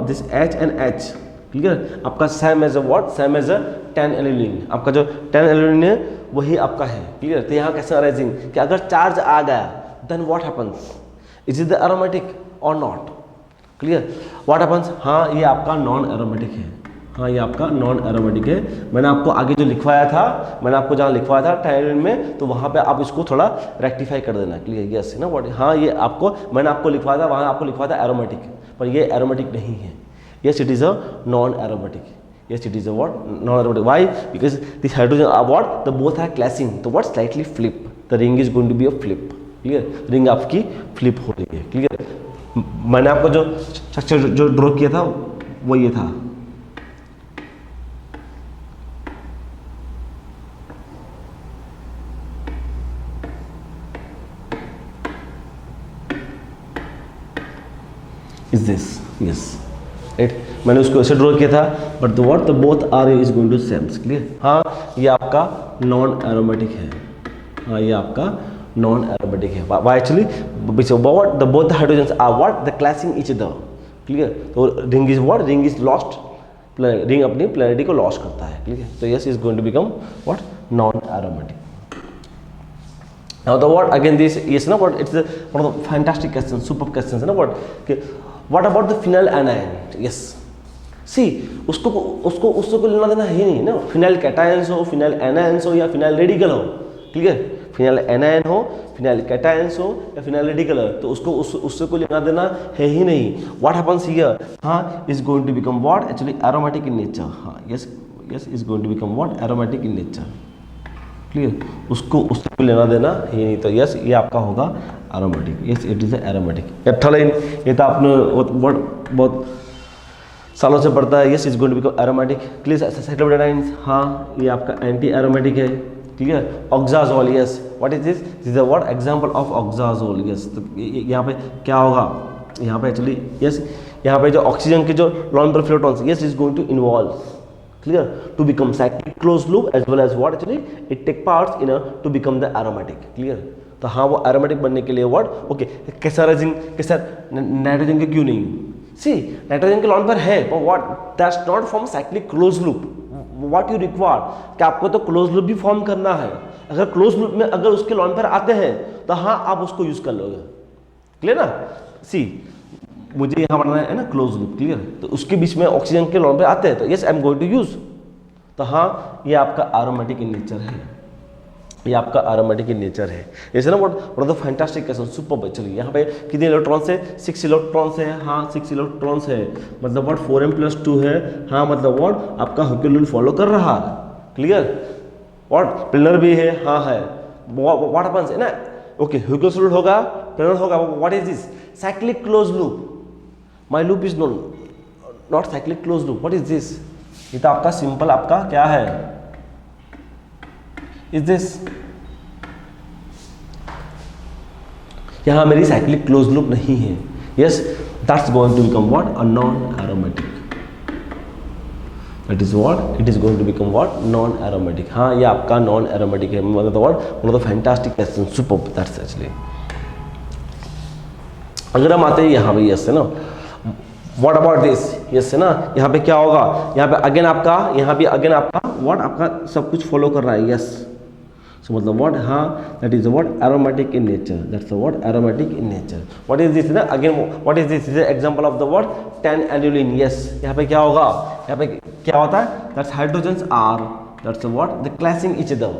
this H and H। Clear, आपका same as a what, same as a 10 annulene, आपका जो 10 एल्यूलिन है वही आपका है। क्लियर, तो यहाँ क्वेश्चन अराइजिंग कि अगर चार्ज आ गया then what happens, is it the aromatic और नॉट। क्लियर, व्हाट हैपन्स, हाँ ये आपका नॉन एरोमेटिक है, हाँ ये आपका नॉन एरोमेटिक है। मैंने आपको आगे जो लिखवाया था, मैंने आपको जहाँ लिखवाया था टाइम में, तो वहाँ पे आप इसको थोड़ा रेक्टिफाई कर देना। क्लियर, यस है ना व्हाट, हाँ ये आपको मैंने आपको लिखवाया था, वहाँ आपको लिखवाया था एरोमेटिक, पर ये एरोमेटिक नहीं है। Yes it is a non aromatic, yes it is a what, non aromatic. Why? Because this hydrogen are what, the both are clashing, so what slightly flip, the ring is going to be a flip. Clear, ring आपकी flip हो रही है। Clear, मैंने आपको जो structure जो draw किया था वो ये था। is this, yes राइट, मैंने उसको ऐसे ड्रॉ किया था, but the what the both are is going to same. Clear, हाँ ये आपका नॉन एरोमेटिक है, हाँ ये आपका नॉन एरोमेटिक है। Why actually what the both the hydrogens are what the clashing each other. Clear, तो ring is what, ring is lost, ring अपनी पोलैरिटी को लॉस करता है। क्लियर, तो yes is going to become what, non aromatic. Now the what again this is ना what, it's one of the fantastic questions, superb questions है ना what, what about the phenyl anion? Yes, see उसको लेना देना है नहीं ना, phenyl cations हो, फिनाइल एनायंस हो या फिनाइल रेडिकल हो। क्लियर, फिनाइल एनायन हो, फिनाइल कैटायंस हो या फिनाइल रेडिकल हो, तो उससे को लेना देना है ही नहीं। व्हाट हैपेंस हियर, हाँ is going to become what, actually aromatic in nature. हाँ yes is going to become what, aromatic in nature. Clear, उसको लेना देना ही नहीं, तो यस ये आपका होगा aromatic. Yes it is aromatic. Naphthalene, ये तो आपने बहुत सालों से पढ़ता है। Yes is going to become aromatic. Clear, cyclobutadienes, हाँ ये आपका एंटी एरोमेटिक है। Clear, oxazole, yes what is this, this is a what example of oxazole. Yes, तो यहाँ पे क्या होगा, यहाँ पे एक्चुअली यस यहाँ पे जो ऑक्सीजन के जो lone pair protons, yes is going to involve. Clear, to become cyclic closed loop as well as what actually it take parts in a to become the aromatic. Clear, तो हाँ वो aromatic बनने के लिए what, okay कैसा resin, कैसा nitrogen के क्यों नहीं, see नाइट्रोजन के लॉन पर है, but what that's not form cyclic closed loop. What you require कि आपको तो closed loop भी फॉर्म करना है। अगर closed loop में अगर उसके लॉन पर आते हैं तो हाँ आप उसको यूज कर लोगे। क्लियर ना, सी मुझे यहाँ पढ़ना है ना क्लोज लूप। क्लियर, तो उसके बीच में ऑक्सीजन के लॉन पे आते हैं, तो yes I am going to use, तो हाँ ये आपका एरोमेटिक इन नेचर है, ये आपका एरोमेटिक इन नेचर है। जैसे ना what the fantastic question, super. चलिए यहाँ पे कितने इलेक्ट्रॉन्स है, 6 इलेक्ट्रॉन्स है, हाँ 6 इलेक्ट्रॉन्स है, मतलब व्हाट 4m+2 है, हाँ मतलब व्हाट आपका ह्यूकेल फॉलो कर रहा है। क्लियर, व्हाट प्लेनर भी है, हाँ है, व्हाट हैपेंस है ना, ओके ह्यूकेल होगा, प्लेनर होगा, what is this, cyclic close loop. My loop is not cyclic closed loop. What is this? ये तो आपका सिंपल आपका क्या है, is this, यहाँ मेरी cyclic closed loop नहीं है। Yes, that's going to become what, a non-aromatic. That is what, it is going to become what, non-aromatic. हाँ ये आपका non-aromatic है, मतलब what, one of the fantastic questions, superb. That's actually. अगर हम आते हैं यहाँ पे यस है ना, व्हाट अबाउट दिस, यस है ना, यहाँ पे क्या होगा, यहाँ पे अगेन आपका, यहाँ पे अगेन आपका व्हाट आपका सब कुछ फॉलो कर रहा है। यस, सो मतलब व्हाट, हाँ that is what aromatic in nature, that's what aromatic in nature. What is this ना, again what is this, is example of the what 10 annulene. Yes, यहाँ पे क्या होगा, यहाँ पे क्या होता है, that's hydrogens are that's what the clashing each other,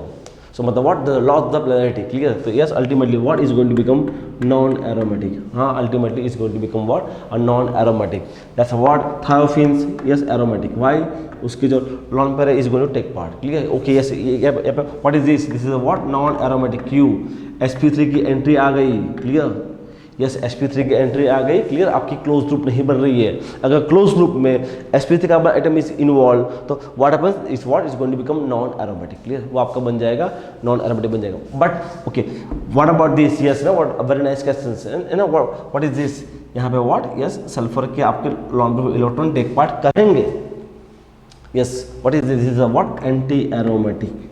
so मतलब what the loss the polarity. Clear, तो yes ultimately what is going to become non aromatic. हाँ ultimately is going to become what, a non aromatic. That's what thiophenes, yes aromatic. Why, उसके जो lone पर है is going to take part. Clear, okay yes, what is this, this is what non aromatic. क्यू sp3 की entry आ गई। Clear, yes sp3 की entry आ गई। Clear, आपकी क्लोज लूप नहीं बन रही है। अगर क्लोज लूप में sp3 का एटम इज इन्वॉल्व, तो what happens is what is going to become non aromatic. Clear, वो आपका बन जाएगा नॉन एरोमेटिक बन जाएगा। But okay what about this, yes ना व्हाट वेरी नाइस क्वेश्चन है ना, व्हाट इज दिस, यहाँ पे व्हाट, यस सल्फर के आपके लॉन पे इलेक्ट्रॉन टेक पार्ट करेंगे। Yes, what is this, is what anti aromatic.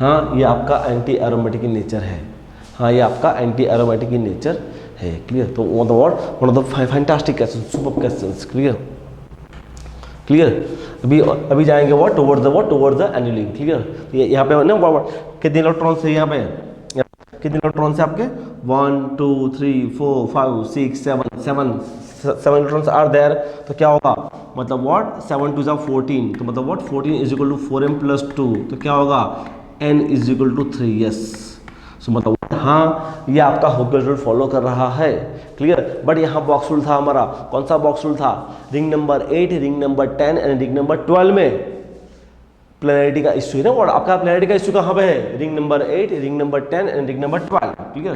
हाँ ये आपका एंटी एरोमेटिक इन नेचर है, हाँ ये आपका एंटी एरोमेटिक इन नेचर है। क्लियर? तो one of the fantastic question, super questions. Clear? Clear? अभी जाएंगे व्हाट टुवर्ड्स द एनुलिंग। क्लियर? तो यहाँ पे ना कितने इलेक्ट्रॉन्स है यहाँ पे, कितने इलेक्ट्रॉन्स है आपके 1 2 3 4 5 6 7 इलेक्ट्रॉन्स आर देयर। तो क्या होगा, मतलब व्हाट 7 2 14, तो मतलब what 14 is equal to 4m + 2, तो क्या होगा n is equal to 3। Yes, so मतलब हाँ ये आपका हुकेल रूल फॉलो कर रहा है। क्लियर? बट यहाँ बॉक्स रूल था हमारा, कौन सा बॉक्स रूल था, ring number 8, ring number 10 and ring number 12 में प्लेनरिटी का इश्यू है ना। और आपका प्लेनरिटी का इश्यू कहाँ पे है, ring number 8, ring number 10 and ring number 12। Clear?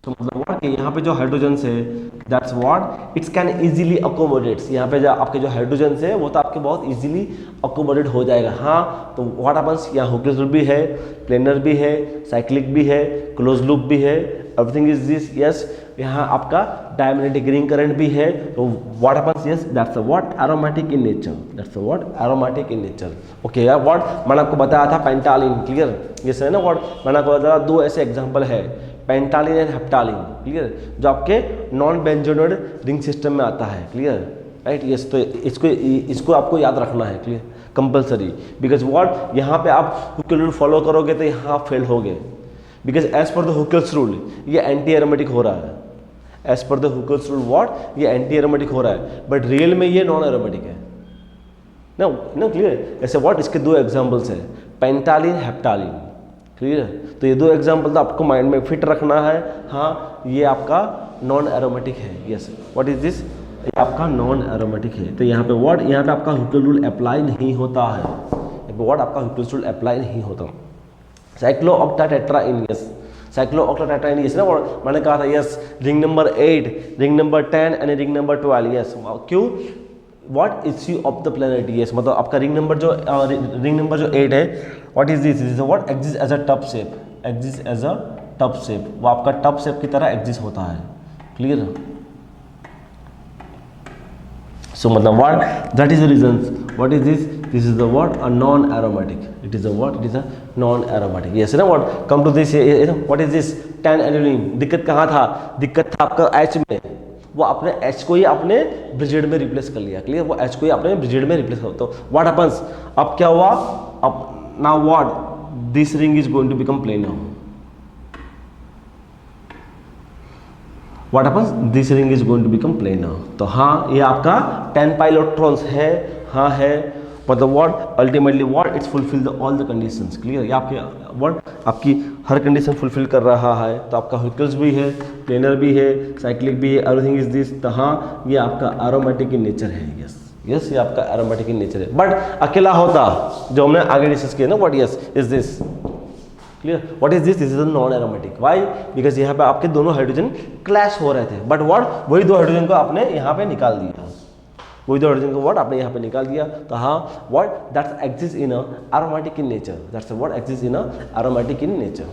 तो मतलब व्हाट कि यहाँ पे जो हाइड्रोजन है that's what it's can easily accommodates, यहाँ पे जो आपके जो हाइड्रोजन है वो तो आपके बहुत इजीली अकोमोडेट हो जाएगा। हाँ तो व्हाट हैपेंस, यहाँ हुकेल रूल भी है, प्लेनर भी है, साइक्लिक भी है, क्लोज लूप भी है, एवरीथिंग इज दिस। यस, यहाँ आपका डायमैग्नेटिक रिंग करंट भी है। तो what happens, yes that's what aromatic in nature, that's what aromatic in nature. Okay यार, व्हाट मैंने आपको बताया था पेंटालिन। क्लियर? यस है ना, व्हाट मैंने आपको बताया दो ऐसे एग्जांपल है, पेंटालिन एंड हेप्टालिन। क्लियर? जो आपके नॉन बेंजोनोइड रिंग सिस्टम में आता है। क्लियर? राइट? यस, तो इसको आपको याद रखना है। क्लियर? कंपलसरी, बिकॉज व्हाट यहाँ पे आप हुकेल रूल फॉलो करोगे तो यहाँ फेल होगे, because as per the Huckel's rule ये एंटी एरोमेटिक हो रहा है। As per the Huckel's rule what ये एंटी एरोमेटिक हो रहा है, बट रियल में ये नॉन एरोमेटिक है ना। ना क्लियर? ऐसे व्हाट इसके दो एग्जांपल्स है, पेंटालिन, हेप्टालिन। क्लियर? तो ये दो एग्जांपल तो आपको माइंड में फिट रखना है। हाँ ये आपका नॉन एरोमेटिक है। यस, व्हाट इज दिस, ये आपका नॉन एरोमेटिक है। तो यहाँ पे व्हाट, यहाँ पे आपका हुकेल रूल अप्लाई नहीं होता है, व्हाट आपका हुकेल रूल अप्लाई नहीं होता। साइक्लोऑक्टाटेट्राइन, यस साइक्लोऑक्टाटेट्राइन, यस ना, मैंने कहा था yes ring number 8, ring number 10 and ring number 12। Yes, क्यों, what issue of the planarity. Yes, मतलब आपका रिंग नंबर जो 8 है, what is this, is what exist as a tub shape, exist as a tub shape, वो आपका tub shape की तरह exist होता है। क्लियर? So मतलब what, that is the reasons, what is this is the what, a non aromatic, it is a what, it is a non aromatic। yes ना, what come to this, what is this 10 aniline। दिक्कत कहाँ था, दिक्कत था आपका H में, वो आपने H को ही आपने ब्रिजिड में रिप्लेस कर लिया। क्लियर? वो H को ही आपने ब्रिजिड में रिप्लेस कर, तो what happens, अब क्या हुआ, अब now what, this ring is going to become planar। What happens, this ring is going to become planar। तो हाँ ये आपका 10 pi इलेक्ट्रॉन्स है, हाँ है, मतलब what ultimately what it's fulfil the all the conditions. Clear? ये आपके what आपकी हर कंडीशन फुलफिल कर रहा है। तो आपका हुकेल्स भी है, प्लेनर भी है, साइक्लिक भी है, एवरीथिंग इज दिस। तो हाँ ये आपका एरोमेटिक इन नेचर है। यस यस, ये आपका एरोमेटिक इन नेचर है, बट अकेला होता जो हमने आगे डिस्कस किया ना, what yes is this. Clear? What is this, this is non aromatic. Why? Because यहाँ पे आपके दोनों हाइड्रोजन क्लैश हो रहे थे, बट व्हाट वही दो हाइड्रोजन को आपने यहाँ पे निकाल दिया, वही दो हाइड्रोजन को व्हाट आपने यहाँ पे निकाल दिया। तो हाँ what that's exist in a aromatic in nature, that's what exist in a aromatic in nature.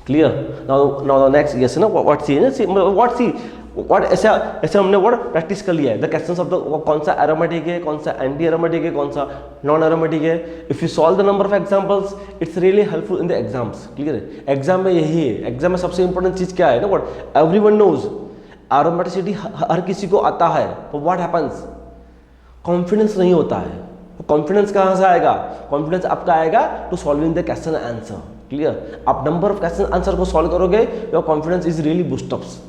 Clear? Now next, yes ना, what see what see what, ऐसे हमने व्हाट प्रैक्टिस कर लिया है द क्वेश्चंस ऑफ द, कौन सा aromatic है, कौन सा एंटी एरोमेटिक है, कौन सा नॉन एरोमेटिक है। If you solve the number of examples it's really helpful in the exams. Clear है? एग्जाम में यही है, एग्जाम में सबसे इंपॉर्टेंट चीज क्या है ना, व्हाट एवरीवन नोज एरोमेटिसिटी हर किसी को आता है, तो व्हाट हैपेंस, कॉन्फिडेंस नहीं होता है। कॉन्फिडेंस कहाँ से आएगा, कॉन्फिडेंस आपका आएगा to solving the question answer. Clear? आप नंबर ऑफ क्वेश्चन आंसर को सॉल्व करोगे, your confidence is really boost ups.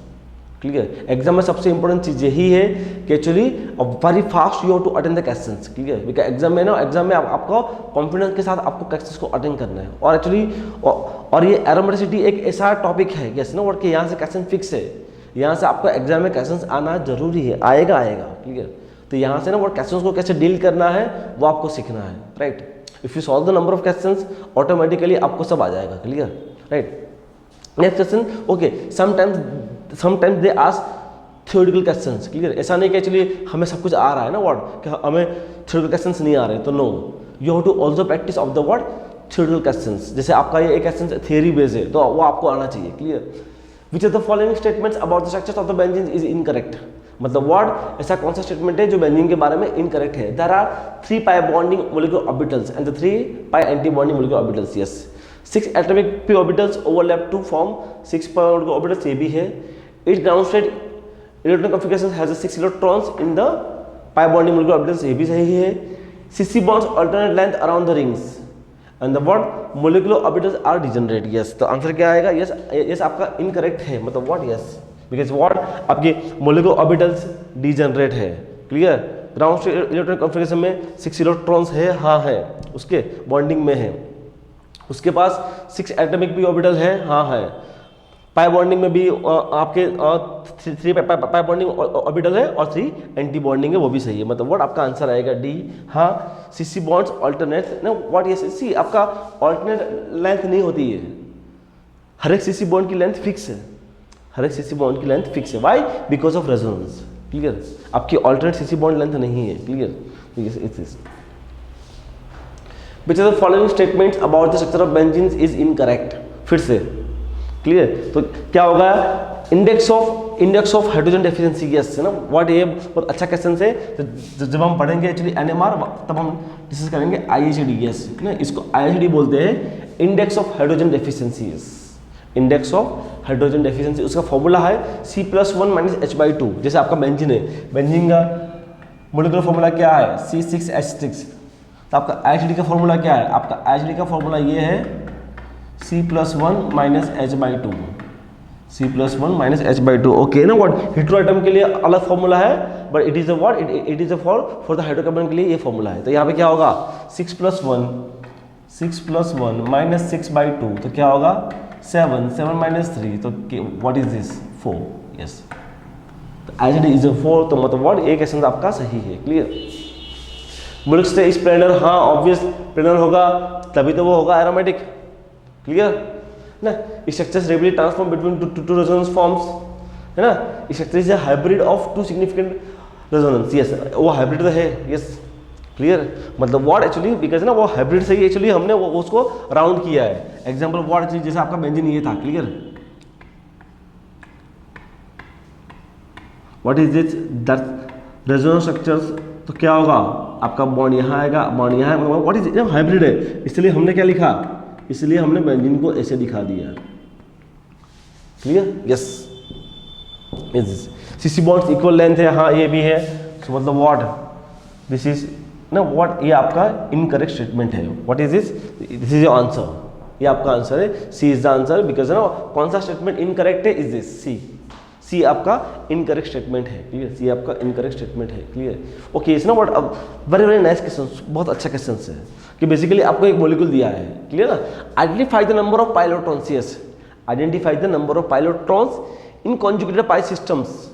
Clear? Exam में सबसे इंपॉर्टेंट चीज यही है कि actually very fast you have to attend the questions. Clear? Because exam में ना, एग्जाम में आपको कॉन्फिडेंस के साथ आपको क्वेश्चंस को अटेंड करना है। और एक्चुअली और ये एरोमेटिसिटी एक ऐसा टॉपिक है, यस ना, वर्ड के यहाँ से क्वेश्चन फिक्स है, यहाँ से आपको एग्जाम में क्वेश्चंस आना जरूरी है, आएगा। क्लियर? तो यहाँ से ना वो क्वेश्चंस को कैसे डील करना है वो आपको सीखना है। Right? If you solve the number of questions automatically आपको सब आ जाएगा। Clear? Right? Next question, okay, sometimes they ask theoretical questions. Clear? ऐसा नहीं कि एक्चुअली हमें सब कुछ आ रहा है ना, वर्ड कि हमें थ्योरेटिकल क्वेश्चंस नहीं आ रहे, तो no, you have to also practice of the word theoretical questions. जैसे आपका ये एक क्वेश्चन थ्योरी बेस्ड है तो वो आपको आना चाहिए। Clear? Which of the following statements about the structures of the benzene is incorrect. मतलब वर्ड ऐसा कौन सा स्टेटमेंट है जो बेंजीन के बारे में इनकरेक्ट है। There are 3 pi bonding molecular orbitals and the 3 pi anti bonding molecular orbitals. Yes, 6 atomic p orbitals overlap to form 6 pi orbitals, ये भी है। It ground state electron configuration has 6 electrons in the pi bonding molecular orbitals, ये भी सही है। CC bonds alternate length around the rings and the what molecular orbitals are degenerate, yes। तो answer क्या आएगा? यस यस आपका incorrect है, मतलब व्हाट? यस, बिकॉज व्हाट आपके मोलिकुलर ऑर्बिटल्स डिजेनरेट है, clear. Ground state electronic configuration में 6 electrons है, हाँ है, उसके बॉन्डिंग में है। उसके पास 6 एटॉमिक p ऑर्बिटल है, हाँ है। पाई बॉन्डिंग में भी आपके 3 पाई बॉन्डिंग ऑर्बिटल है और 3 एंटी बॉन्डिंग है, वो भी सही है, मतलब व्हाट आपका आंसर आएगा डी। हाँ, सीसी बॉन्ड्स ऑल्टरनेट ना, व्हाट ये सी आपका ऑल्टरनेट लेंथ नहीं होती है, हर एक सीसी बॉन्ड की लेंथ फिक्स है, हर एक सीसी बॉन्ड की लेंथ फिक्स है। Why? Because of resonance, clear. आपकी ऑल्टरनेट सीसी बॉन्ड लेंथ नहीं है, clear. Which are the following statements about the structure of benzene is incorrect, फिर से क्लियर। तो क्या होगा? Index of hydrogen deficiency, yes है ना, व्हाट, ये बहुत अच्छा क्वेश्चन है। तो जब हम पढ़ेंगे एक्चुअली एनएमआर, तब हम डिस्कस करेंगे आईएचडी, यस ना, इसको आईएचडी बोलते हैं, index of hydrogen deficiency, yes, index of hydrogen deficiency. उसका फॉर्मूला है C+1 - H/2। जैसे आपका बेंजीन है, बेंजीन का मोलिकुलर फॉर्मूला क्या है? C6H6। तो आपका आईएचडी का फॉर्मूला क्या है? आपका आईएचडी का फॉर्मूला ये है C+1 - H/2, C+1 - H/2, okay ना। व्हाट हेटेरो एटम के लिए अलग फॉर्मूला है, but it is a what, it is a for the hydrocarbon के लिए ये फॉर्मूला है। तो यहाँ पे क्या होगा? 6+1 - 6/2, तो क्या होगा? 7 -3, तो व्हाट इज दिस? 4, यस। तो एज इट इज 4, तो मतलब व्हाट, एक क्वेश्चन आपका सही है, क्लियर। मुल्क से इस प्लेनर, हाँ ऑब्वियस प्लेनर होगा, तभी तो वो होगा एरोमेटिक, क्लियर ना। Structures radially transform between two resonance forms, है ना। Structure is a hybrid of 2 significant resonance, yes, वो हाइब्रिड तो है, यस, क्लियर। मतलब व्हाट एक्चुअली, बिकॉज ना वो हाइब्रिड से ही एक्चुअली हमने वो उसको राउंड किया है। एग्जांपल व्हाट एक्चुअली, जैसे आपका बेंजीन ये था, clear. What is this? That resonance structures, तो क्या होगा? आपका बॉन्ड यहाँ आएगा, बॉन्ड यहाँ आएगा, व्हाट इज हाइब्रिड है, इसलिए हमने क्या लिखा? इसलिए हमने बेंजीन को ऐसे दिखा दिया, clear, yes. CC bonds equal length है, हाँ ये भी है। सो मतलब व्हाट, दिस इज ना व्हाट, ये आपका इनकरेक्ट स्टेटमेंट है। What is this? This is your answer, ये आपका आंसर है, सी इज द आंसर, बिकॉज ना कौन सा स्टेटमेंट इनकरेक्ट है? इज दिस सी आपका इनकरेक्ट स्टेटमेंट है, क्लियर। सी आपका इनकरेक्ट स्टेटमेंट है, क्लियर, ओके। इस ना व्हाट, अब वेरी नाइस क्वेश्चन, बहुत अच्छा क्वेश्चन है कि बेसिकली आपको एक मॉलिक्यूल दिया है, क्लियर ना। Identify the number of pi electrons, yes, identify the number of pi electrons in conjugated pi systems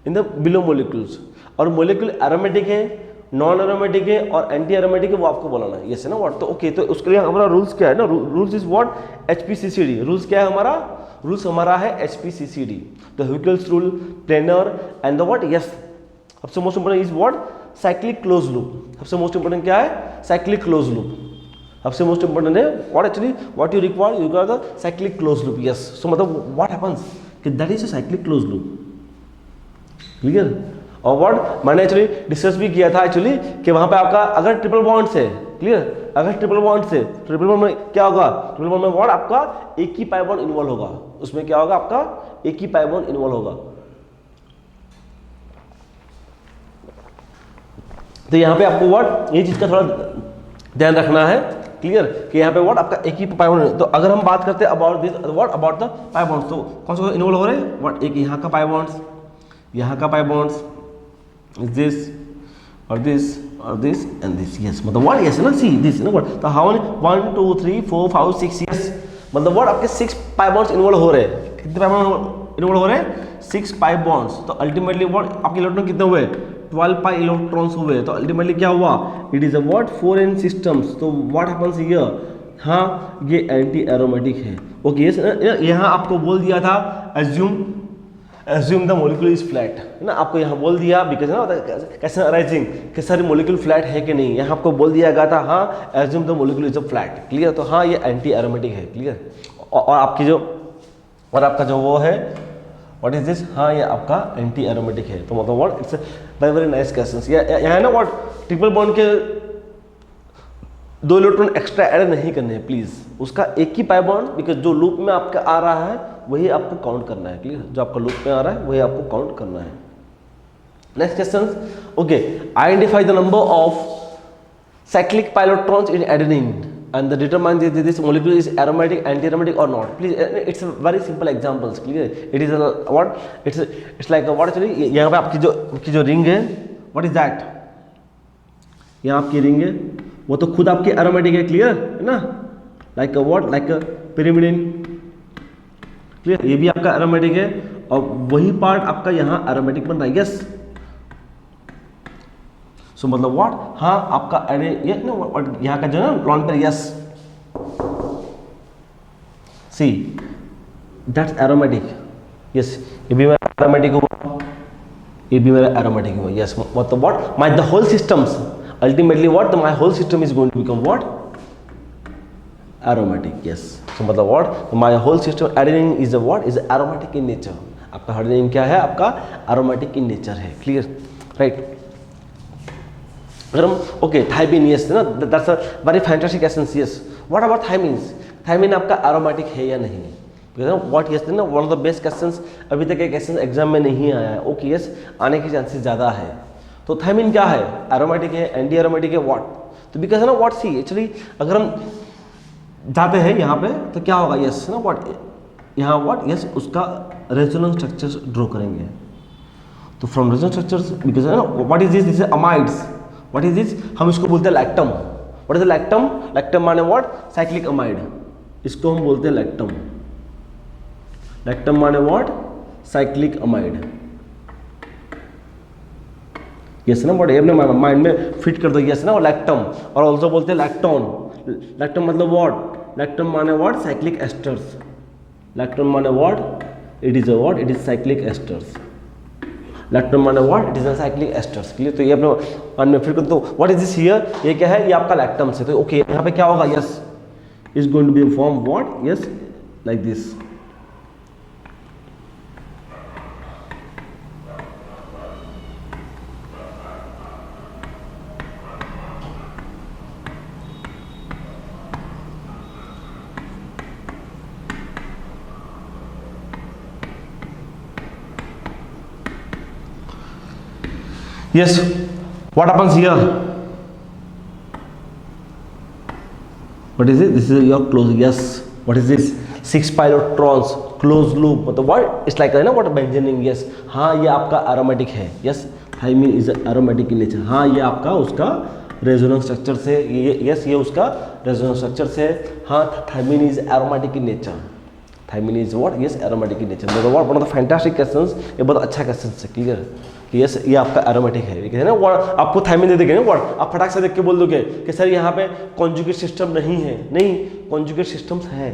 in the below molecules. और मॉलिक्यूल एरोमेटिक है, नॉन एरोमेटिक है और एंटी एरोमेटिक है, वो आपको बोलाना है, यस है ना व्हाट। तो ओके, तो उसके लिए हमारा रूल्स क्या है ना? Rules is what? HPCCD। Rules क्या है हमारा? रूल्स हमारा है HPCCD, the Huckel's rule, planar and the what, yes. सबसे most important is what? Cyclic close loop. सबसे मोस्ट इंपोर्टेंट क्या है? Cyclic close loop. सबसे मोस्ट इंपोर्टेंट है what actually, what you require the cyclic close loop, yes. So मतलब what happens कि that is a cyclic close loop, clear. और what मैंने actually discuss भी किया था एक्चुअली कि वहां पे आपका अगर ट्रिपल बॉन्ड्स है, क्लियर, अगर ट्रिपल बॉन्ड्स है, ट्रिपल बॉन्ड में क्या होगा? ट्रिपल बॉन्ड में व्हाट आपका एक ही पाई बॉन्ड इन्वॉल्व होगा, उसमें क्या होगा? आपका एक ही पाई बॉन्ड इन्वॉल्व होगा। तो यहाँ पे आपको व्हाट, ये चीज का थोड़ा ध्यान रखना है, क्लियर, कि यहाँ पे व्हाट आपका एक ही पाई बॉन्ड। तो अगर हम बात करते हैं about this what, about the pi bonds, तो कौन सा इन्वॉल्व हो रहे हैं? व्हाट, एक यहाँ का पाई बॉन्ड्स, यहाँ का पाई बॉन्ड्स, दिस और दिस और दिस एंड दिस, यस। मतलब व्हाट, यस ना, सी दिस ना व्हाट। तो हाउ मेनी 1 2 3 4 5 6, यस। मतलब व्हाट आपके 6 पाई बॉन्ड्स इन्वॉल्व हो रहे हैं। कितने पाई बॉन्ड इन्वॉल्व हो रहे हैं? 6 पाई बॉन्ड्स। तो अल्टीमेटली व्हाट आपके इलेक्ट्रॉन कितने हुए? 12 पाई इलेक्ट्रॉन्स हुए। तो अल्टीमेटली क्या हुआ? It is a what 4n systems. तो व्हाट हैपेंस हियर? हाँ, ये एंटी एरोमेटिक है, ओके। यहाँ आपको बोल दिया था assume the molecule is flat, है ना, आपको यहाँ बोल दिया, बिकॉज ना कैसे अराइजिंग कि सर मोलिक्यूल फ्लैट है कि नहीं, यहाँ आपको बोल दिया गया था हाँ assume the molecule is a flat, clear. तो हाँ ये एंटी एरोमेटिक है, क्लियर। और आपकी जो और आपका जो वो है व्हाट इज दिस, हाँ ये आपका एंटी एरोमेटिक है। तो मतलब what, it's very very nice question. यहाँ ना व्हाट ट्रिपल बॉन्ड के 2 इलेक्ट्रॉन एक्स्ट्रा ऐड नहीं करने हैं प्लीज, उसका एक ही पाई बॉन्ड, बिकॉज जो लूप में आपका आ रहा है वही आपको काउंट करना है, क्लियर, जो आपका लूप में आ रहा है वही आपको काउंट करना है। Next question, okay, identify the number of cyclic pi electrons in adenine and the determine this molecule is aromatic, anti-aromatic or not. Please, it's a very simple examples, clear. It is a what, it's like a what actually, यहाँ पे आपकी जो ring है, what is that, यहाँ आपकी ring है वो तो खुद आपकी aromatic है, क्लियर है ना, like a what, like a pyrimidine, clear, ये भी आपका aromatic है और वही पार्ट आपका यहाँ aromatic बन रहा है, यस। सो मतलब व्हाट, हाँ आपका अरे ये ना यहाँ का जो है लॉन पर, yes, see that's aromatic, yes, ये भी मेरा एरोमेटिक हुआ, ये भी मेरा एरोमेटिक हुआ, यस, मतलब what, my the whole systems ultimately what, my whole system is going to become what, aromatic, yes. So मतलब what, my whole system adenine is a what, is aromatic in nature, आपका adenine क्या है, आपका aromatic in nature है, clear, right. अगर हम okay thymine, yes ना, that's a very fantastic essence, yes. What about thymines, thymine आपका aromatic है या नहीं, व्हाट, यस ना, one of the best questions, अभी तक एक क्वेश्चन एग्जाम में नहीं आया है, ओके यस, आने के चांसेस ज़्यादा है। तो थाइमिन क्या है, एरोमेटिक है, एंटी एरोमेटिक है, व्हाट, तो बिकॉज है ना व्हाट, सी एक्चुअली अगर हम जाते हैं यहाँ पे तो क्या होगा, यस ना, व्हाट, यहाँ व्हाट, यस, उसका रेजोनेंस स्ट्रक्चर्स ड्रॉ करेंगे, तो फ्रॉम रेजोनेंस स्ट्रक्चर्स, बिकॉज है ना what is this is amides, what is this, हम इसको बोलते हैं lactam, what is lactam, lactam माने व्हाट, साइक्लिक अमाइड, इसको हम बोलते हैं लैक्टम, लैक्टम माने व्हाट, साइक्लिक अमाइड, यस ना, व्हाट, ये अपने माइंड में फिट कर दो, यस ना, लैक्टम, और ऑल्सो बोलते हैं लैक्टोन, लैक्टम मतलब व्हाट, लैक्टम माने व्हाट, साइक्लिक एस्टर्स, लैक्टम माने what, it is a what, it is cyclic esters, lactam माने what, it is a cyclic esters, clear. तो ये अपने मन में फिर कर दो, व्हाट इज दिस हियर, ये क्या है, ये आपका लैक्टम से, तो ओके यहाँ पे क्या होगा, yes, is going to be form what, yes, like this, yes, what happens here, what is it, this is your close, yes, what is this, 6 pi electrons close loop, मतलब what, it's like ना what benzening, yes, हाँ ये आपका aromatic है, yes, thymine is aromatic in nature, हाँ ये आपका उसका रेजोनेंस स्ट्रक्चर से, ये यस, ये उसका रेजोनेंस स्ट्रक्चर से, हाँ thymine is aromatic in nature, thymine is what, yes, aromatic in nature, मतलब what, one of the fantastic questions, ये बहुत अच्छा क्वेश्चन है, क्लियर, कि यस ये आपका एरोमेटिक है, ये ना वर्ड आपको थाइमिन दे देंगे ना वर्ड, आप फटाक से देख के बोल दोगे कि सर यहाँ पे कॉन्जुगेट सिस्टम नहीं है, नहीं, कॉन्जुगेट सिस्टम्स है,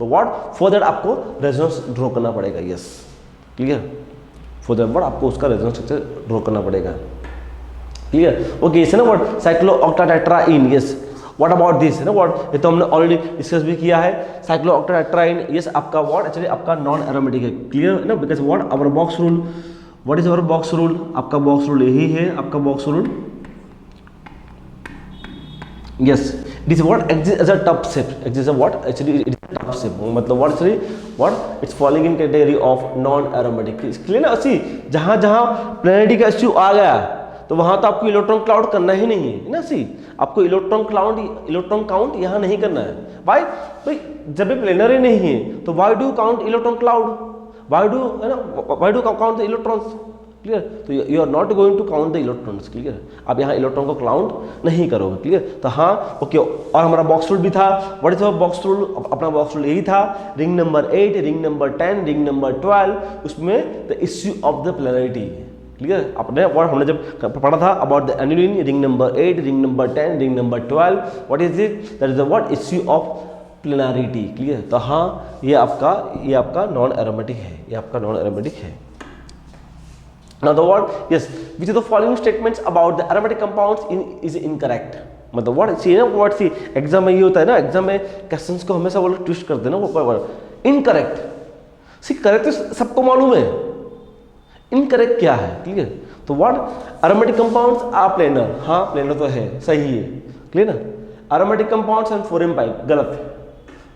तो व्हाट, फॉर दैट आपको रेजोनेंस ड्रॉ करना पड़ेगा, yes, clear, for that what, आपको उसका रेजोनेंस स्ट्रक्चर ड्रॉ करना पड़ेगा, क्लियर, ओके, इसे ना what, cyclooctatetraene, yes, what about this, है ना व्हाट, ये तो हमने ऑलरेडी डिस्कस भी किया है, साइक्लोऑक्टाटेट्राइन, यस, आपका व्हाट, एक्चुअली आपका नॉन एरोमेटिक है, क्लियर है ना, because what, our box rule, what is our box rule, आपका बॉक्स रूल यही है, आपका box rule, yes, it is what, exist as a tub shape, exist what, actually it is tub shape, मतलब what, actually what, it's following in category of non aromatic, clear ना, अच्छी जहां जहां planarity का issue आ गया तो वहां तो आपको इलेक्ट्रॉन क्लाउड करना ही नहीं है ना, सी आपको इलेक्ट्रॉन काउंट यहाँ नहीं करना है, भाई जब भी प्लेनरी नहीं है तो why do count electron cloud, why do count the electrons, clear, तो you are not going to count the electrons, clear, आप यहाँ इलेक्ट्रॉन को काउंट नहीं करोगे, क्लियर, तो हाँ ओके, और हमारा बॉक्स रूल भी था, व्हाट इज बॉक्स रूल, अपना बॉक्स रूल यही था, ring number 8, ring number 10, ring number 12, उसमें the issue of the planarity, clear, आपने वर्ड हमने जब पढ़ा था about the annulene, ring number 8, ring number 10, ring number 12, what is it, that is the what, issue of planarity, clear, तो हाँ ये आपका नॉन एरोमेटिक है, ये आपका नॉन एरोमेटिक है। Now the word, yes, which of the following statements about the aromatic compounds is incorrect, मतलब word सी ना वर्ड, सी एग्जाम में ये होता है ना, एग्जाम में क्वेश्चंस को हमेशा वो लोग ट्विस्ट करते हैं ना, वो वर्ड इनकरेक्ट, सी करेक्ट तो सबको मालूम है, इनकरेक्ट क्या है, क्लियर, तो word aromatic compounds are planar, हाँ प्लेनर तो है, सही है, क्लियर ना, aromatic compounds and foreign pipe, गलत।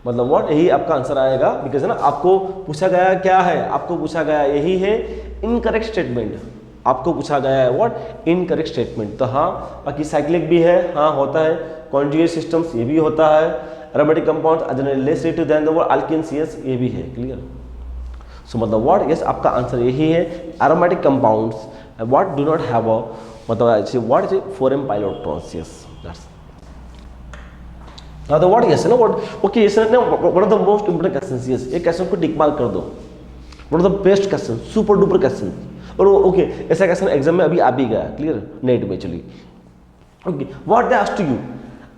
मतलब व्हाट, यही आपका आंसर आएगा, बिकॉज है ना आपको पूछा गया क्या है, आपको पूछा गया यही है इनकरेक्ट स्टेटमेंट, आपको पूछा गया है व्हाट, इनकरेक्ट स्टेटमेंट। तो हाँ, बाकी साइक्लिक भी है, हाँ होता है, कॉन्जुगेट सिस्टम्स ये भी होता है, aromatic compounds are generally less rated than the word alkanes, yes ये भी है, क्लियर। सो मतलब व्हाट, यस आपका आंसर यही है, aromatic compounds what do not have a, मतलब what is four n pi electrons, yes that's now the what, yes no what, okay yes no one of the most important questions, yes ये question को tick mark कर दो, one of the best question, super duper question. और okay ऐसा question exam में अभी आ भी गया, क्लियर, नेट में। चलिए okay, what they asked you,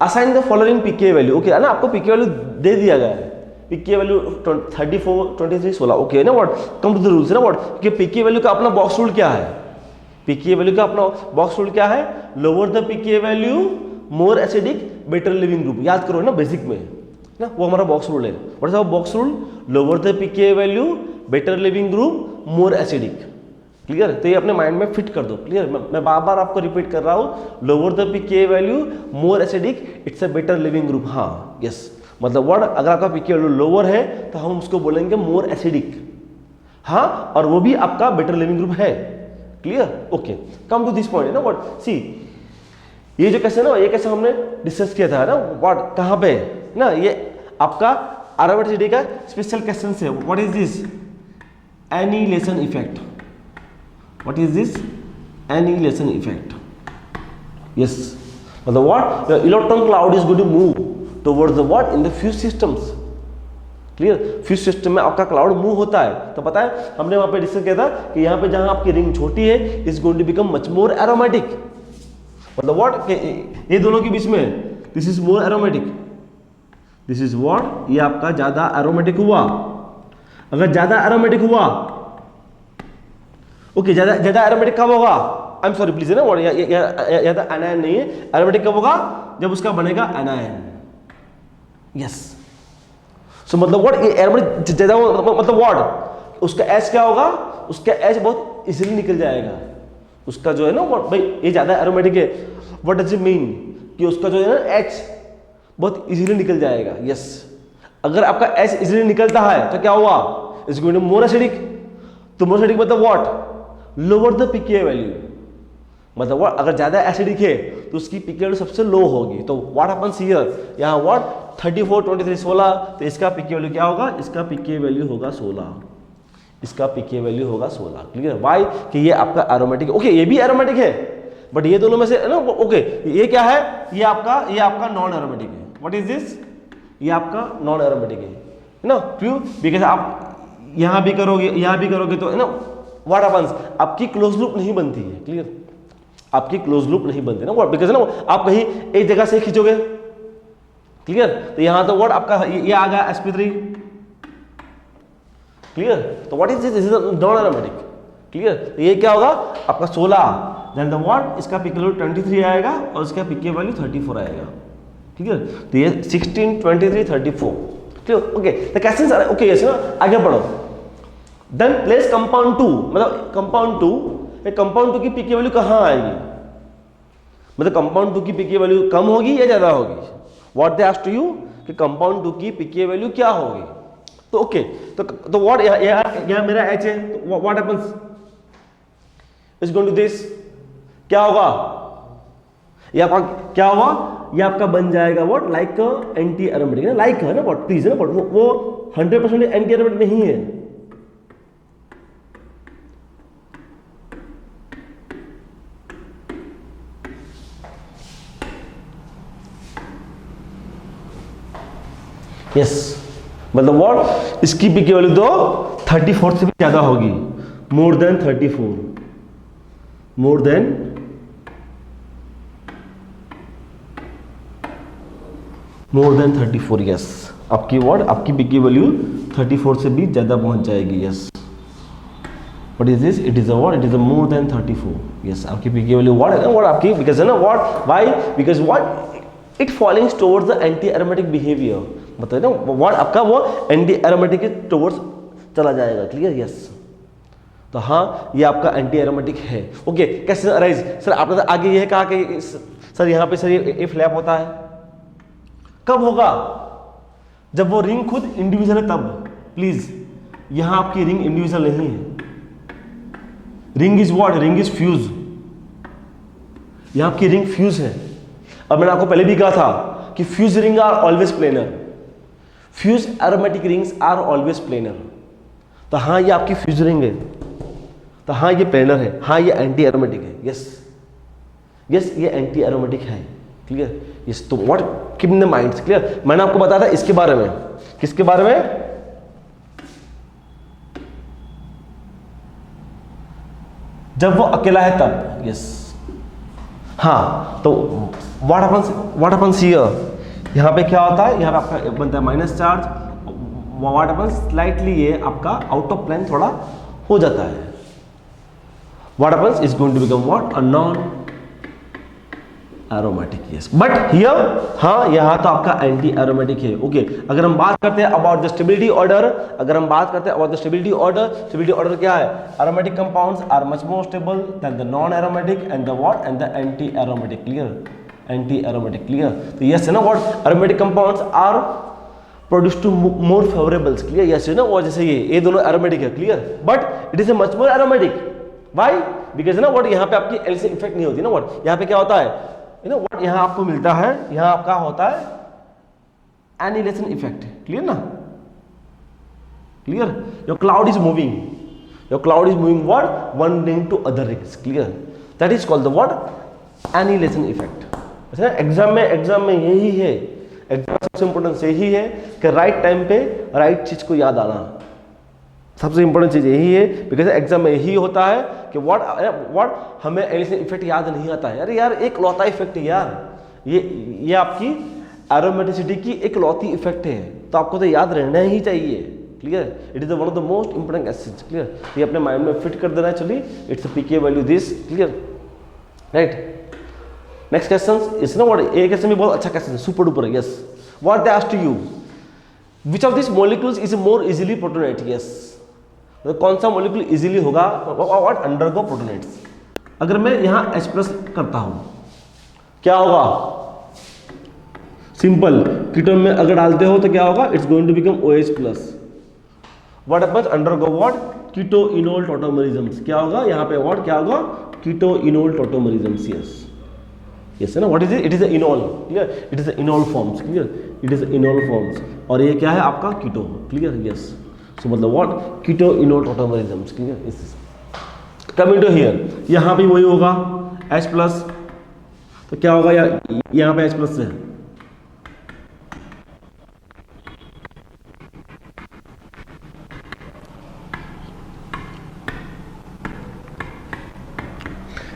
assign the following pK value, okay है ना, आपको पीके वैल्यू दे दिया गया है, पीके वैल्यू 34 23 16, ओके ना what, come to the rules है ना व्हाट, कि पीके वैल्यू का अपना बॉक्स रूल क्या है, पीके वैल्यू का अपना बॉक्स रूल क्या है, lower the pK value more acidic better living group, याद करो ना बेसिक में ना, वो हमारा बॉक्स रूल है। What is our box rule, lower the pK value better living group more acidic, clear. तो ये अपने माइंड में फिट कर दो, क्लियर। मैं बार बार आपको रिपीट कर रहा हूँ, lower the pK value more acidic it's a better living group, हाँ यस, मतलब वर्ड अगर आपका पीके वैल्यू लोअर है तो हम उसको बोलेंगे मोर एसिडिक, हाँ, और वो भी आपका बेटर लिविंग ग्रुप है, clear. Okay, come to this point ना व्हाट, सी ये जो कैसे ना, ये कैसे हमने डिस्कस किया था ना व्हाट, कहाँ पे ना, ये आपका एरोमेटिसिटी का स्पेशल क्वेश्चन है। What is this, annihilation effect, what is this, annihilation effect, yes, मतलब what, electron cloud is going to move towards the what, in the fuse systems, clear. Fuse system में आपका cloud move होता है, तो पता है हमने वहां पे डिस्कस किया था कि यहाँ पे जहां आपकी रिंग छोटी है is going to become much more aromatic, मतलब व्हाट, ये दोनों के बीच में this is more aromatic, this is what, ये आपका ज्यादा एरोमेटिक हुआ। अगर ज्यादा एरोमेटिक हुआ, ओके, ज्यादा एरोमेटिक कब होगा, आई एम सॉरी प्लीज है ना व्हाट, या तो एनायन नहीं है, एरोमेटिक कब होगा, जब उसका बनेगा एनायन, यस। सो मतलब व्हाट, ये एरोमेटिक ज्यादा मतलब व्हाट, उसका एच क्या होगा, उसका एच बहुत इजीली निकल जाएगा, उसका जो है ना व्हाट, भाई ये ज्यादा एरोमेटिक है, व्हाट डज इट मीन, कि उसका जो है ना एच बहुत इजीली निकल जाएगा, यस। अगर आपका एच इजीली निकलता है तो क्या हुआ, is going to more acidic, तो मोर एसिडिक मतलब what, lower the pK value, मतलब व्हाट, अगर ज्यादा एसिडिक है तो उसकी पीके वैल्यू सबसे लो होगी, तो व्हाट हैपेंस हियर, यहाँ व्हाट 34 23 16, तो इसका पीके वैल्यू क्या होगा, इसका पीके वैल्यू होगा 16, इसका पीके वैल्यू होगा 16, क्लियर। वाई, कि ये आपका एरोमेटिक, ओके ये भी एरोमेटिक है, बट ये दोनों में से ना, ओके ये क्या है, ये आपका नॉन एरोमेटिक है, व्हाट इज दिस, ये आपका नॉन एरोमेटिक है ना, क्यों, बिकॉज आप यहां भी करोगे तो है ना व्हाट हैपेंस, आपकी क्लोज लूप नहीं बनती है, क्लियर, आपकी क्लोज लूप नहीं बनती ना, बिकॉज ना आप कहीं एक जगह से खींचोगे, क्लियर, तो यहां तो व्हाट आपका ये आ गया sp3, क्लियर, तो what is this, is non aromatic, clear. तो ये क्या होगा आपका 16, देन द व्हाट, इसका पीके वैल्यू 23 आएगा और इसका पीके वैल्यू 34 आएगा, क्लियर। तो ये 16 23 34, clear, okay. The questions are okay, yes ना, आगे बढ़ो। देन प्लेस कंपाउंड 2, मतलब कंपाउंड 2 की पीके वैल्यू कहाँ आएगी, मतलब कंपाउंड 2 की पीके वैल्यू कम होगी या ज्यादा होगी, what they asked to you, कि कंपाउंड 2 की पीके वैल्यू क्या होगी, तो ओके, तो व्हाट, यहाँ मेरा एच है, तो what happens, is going to this, क्या होगा, ये आपका क्या होगा, ये आपका बन जाएगा व्हाट, लाइक एंटी एरोमेटिक है, लाइक है ना व्हाट, प्लीज है ना व्हाट, वो 100% एंटी एरोमेटिक नहीं है, यस, मतलब व्हाट, इसकी पीके वैल्यू तो 34 से भी ज्यादा होगी, more than 34, more than more than 34, yes, आपकी व्हाट, आपकी पीके वैल्यू 34 से भी ज्यादा पहुंच जाएगी, yes. What is this, it is a what, it is a more than 34, yes, आपकी पीके वैल्यू व्हाट है ना, व्हाट आपकी, बिकॉज है ना what, why, because what, it following towards the anti aromatic behaviour, मतलब ना व्हाट आपका वो एंटी एरोमेटिक के टुवर्ड्स चला जाएगा, क्लियर, यस। तो हाँ ये आपका एंटी एरोमेटिक है, ओके। कैसे अराइज, सर आपने तो आगे यह कहा कि सर यहाँ पे सर ये फ्लैप होता है, कब होगा? जब वो रिंग खुद इंडिविजुअल है तब। प्लीज यहां आपकी रिंग इंडिविजुअल नहीं है, ring is what? Ring is fuse. यहां आपकी रिंग फ्यूज है। अब मैंने आपको पहले भी कहा था कि fuse ring are always planar, fuse aromatic rings are always planar. तो हाँ ये आपकी फ्यूज रिंग है, तो हाँ ये प्लेनर है, हाँ ये एंटी एरोमेटिक है। यस यस ये एंटी एरोमेटिक है। क्लियर? यस। तो what keep in the mind. Clear? मैंने आपको बताया था इसके बारे में। किसके बारे में? जब वो अकेला है तब। यस। हाँ तो व्हाट हैपेंस हियर, यहां पे क्या होता है? यहां पे आपका बनता है minus charge. What happens slightly ये आपका आउट ऑफ प्लेन थोड़ा हो जाता है। What happens is going to become what? A non aromatic. Yes. But here हाँ यहां तो आपका एंटी एरोमेटिक है। ओके अगर हम बात करते हैं अबाउट द स्टेबिलिटी ऑर्डर, अगर हम बात करते हैं अबाउट द स्टेबिलिटी ऑर्डर क्या है? Aromatic compounds are much more stable than the non aromatic and the what? And the anti aromatic. Clear? Anti aromatic. Clear? तो यस है ना what? Aromatic compounds are produce to more favourables. Clear? Yes है ना? और जैसे ये दोनों aromatic है। Clear? But it is a much more aromatic. Why? Because ना व्हाट यहाँ पे आपकी एल्सियम इफेक्ट नहीं होती ना। व्हाट यहाँ पे क्या होता है? व्हाट यहाँ आपको मिलता है, यहाँ आपका होता है एनिलेशन इफेक्ट। क्लियर ना? Clear? Your cloud is moving, your cloud is moving what? One ring to other rings. Clear? That is called the what? Annulation effect. Exam में यही है, एग्जाम सबसे इंपॉर्टेंट यही है कि राइट टाइम पे right चीज को याद आना। सबसे इंपॉर्टेंट चीज यही है, बिकॉज एग्जाम में यही होता है कि व्हाट हमें एनिलेशन इफेक्ट याद नहीं आता है। अरे यार एक लौता इफेक्ट है यार, ये आपकी एरोमेटिसिटी की एक लौती इफेक्ट है, तो आपको तो याद रहना ही चाहिए। Clear? It is one of the most important assets. Clear? ये अपने माइंड में फिट कर देना है। चलिए it's pK value this. Clear? Right. Next question is ना व्हाट? एक क्वेश्चन भी बहुत अच्छा क्वेश्चन है, super duper. Yes. What they asked you, which of this molecules is more easily protonate? Yes. तो कौन सा मॉलिक्यूल इजीली होगा? व्हाट? Undergo protonates. अगर मैं यहां H+ करता हूं क्या होगा? सिंपल, कीटोन में अगर डालते हो तो क्या होगा? It's going to become OH+। What happens? Undergo what? Keto enol tautomerisms. क्या होगा यहां पे? व्हाट क्या होगा? कीटोइनोल टॉटोमरिज्म्स। यस यस है ना? What is it? It is enol. Clear? It is enol forms. Clear? It is enol forms. और ये क्या है आपका? कीटो। क्लियर? यस। सो मतलब व्हाट? कीटोइनोल टॉटोमरिज्म्स। क्लियर? इस कमिंग टू हियर, यहां भी वही होगा H+। तो क्या होगा यहां पे H+ से?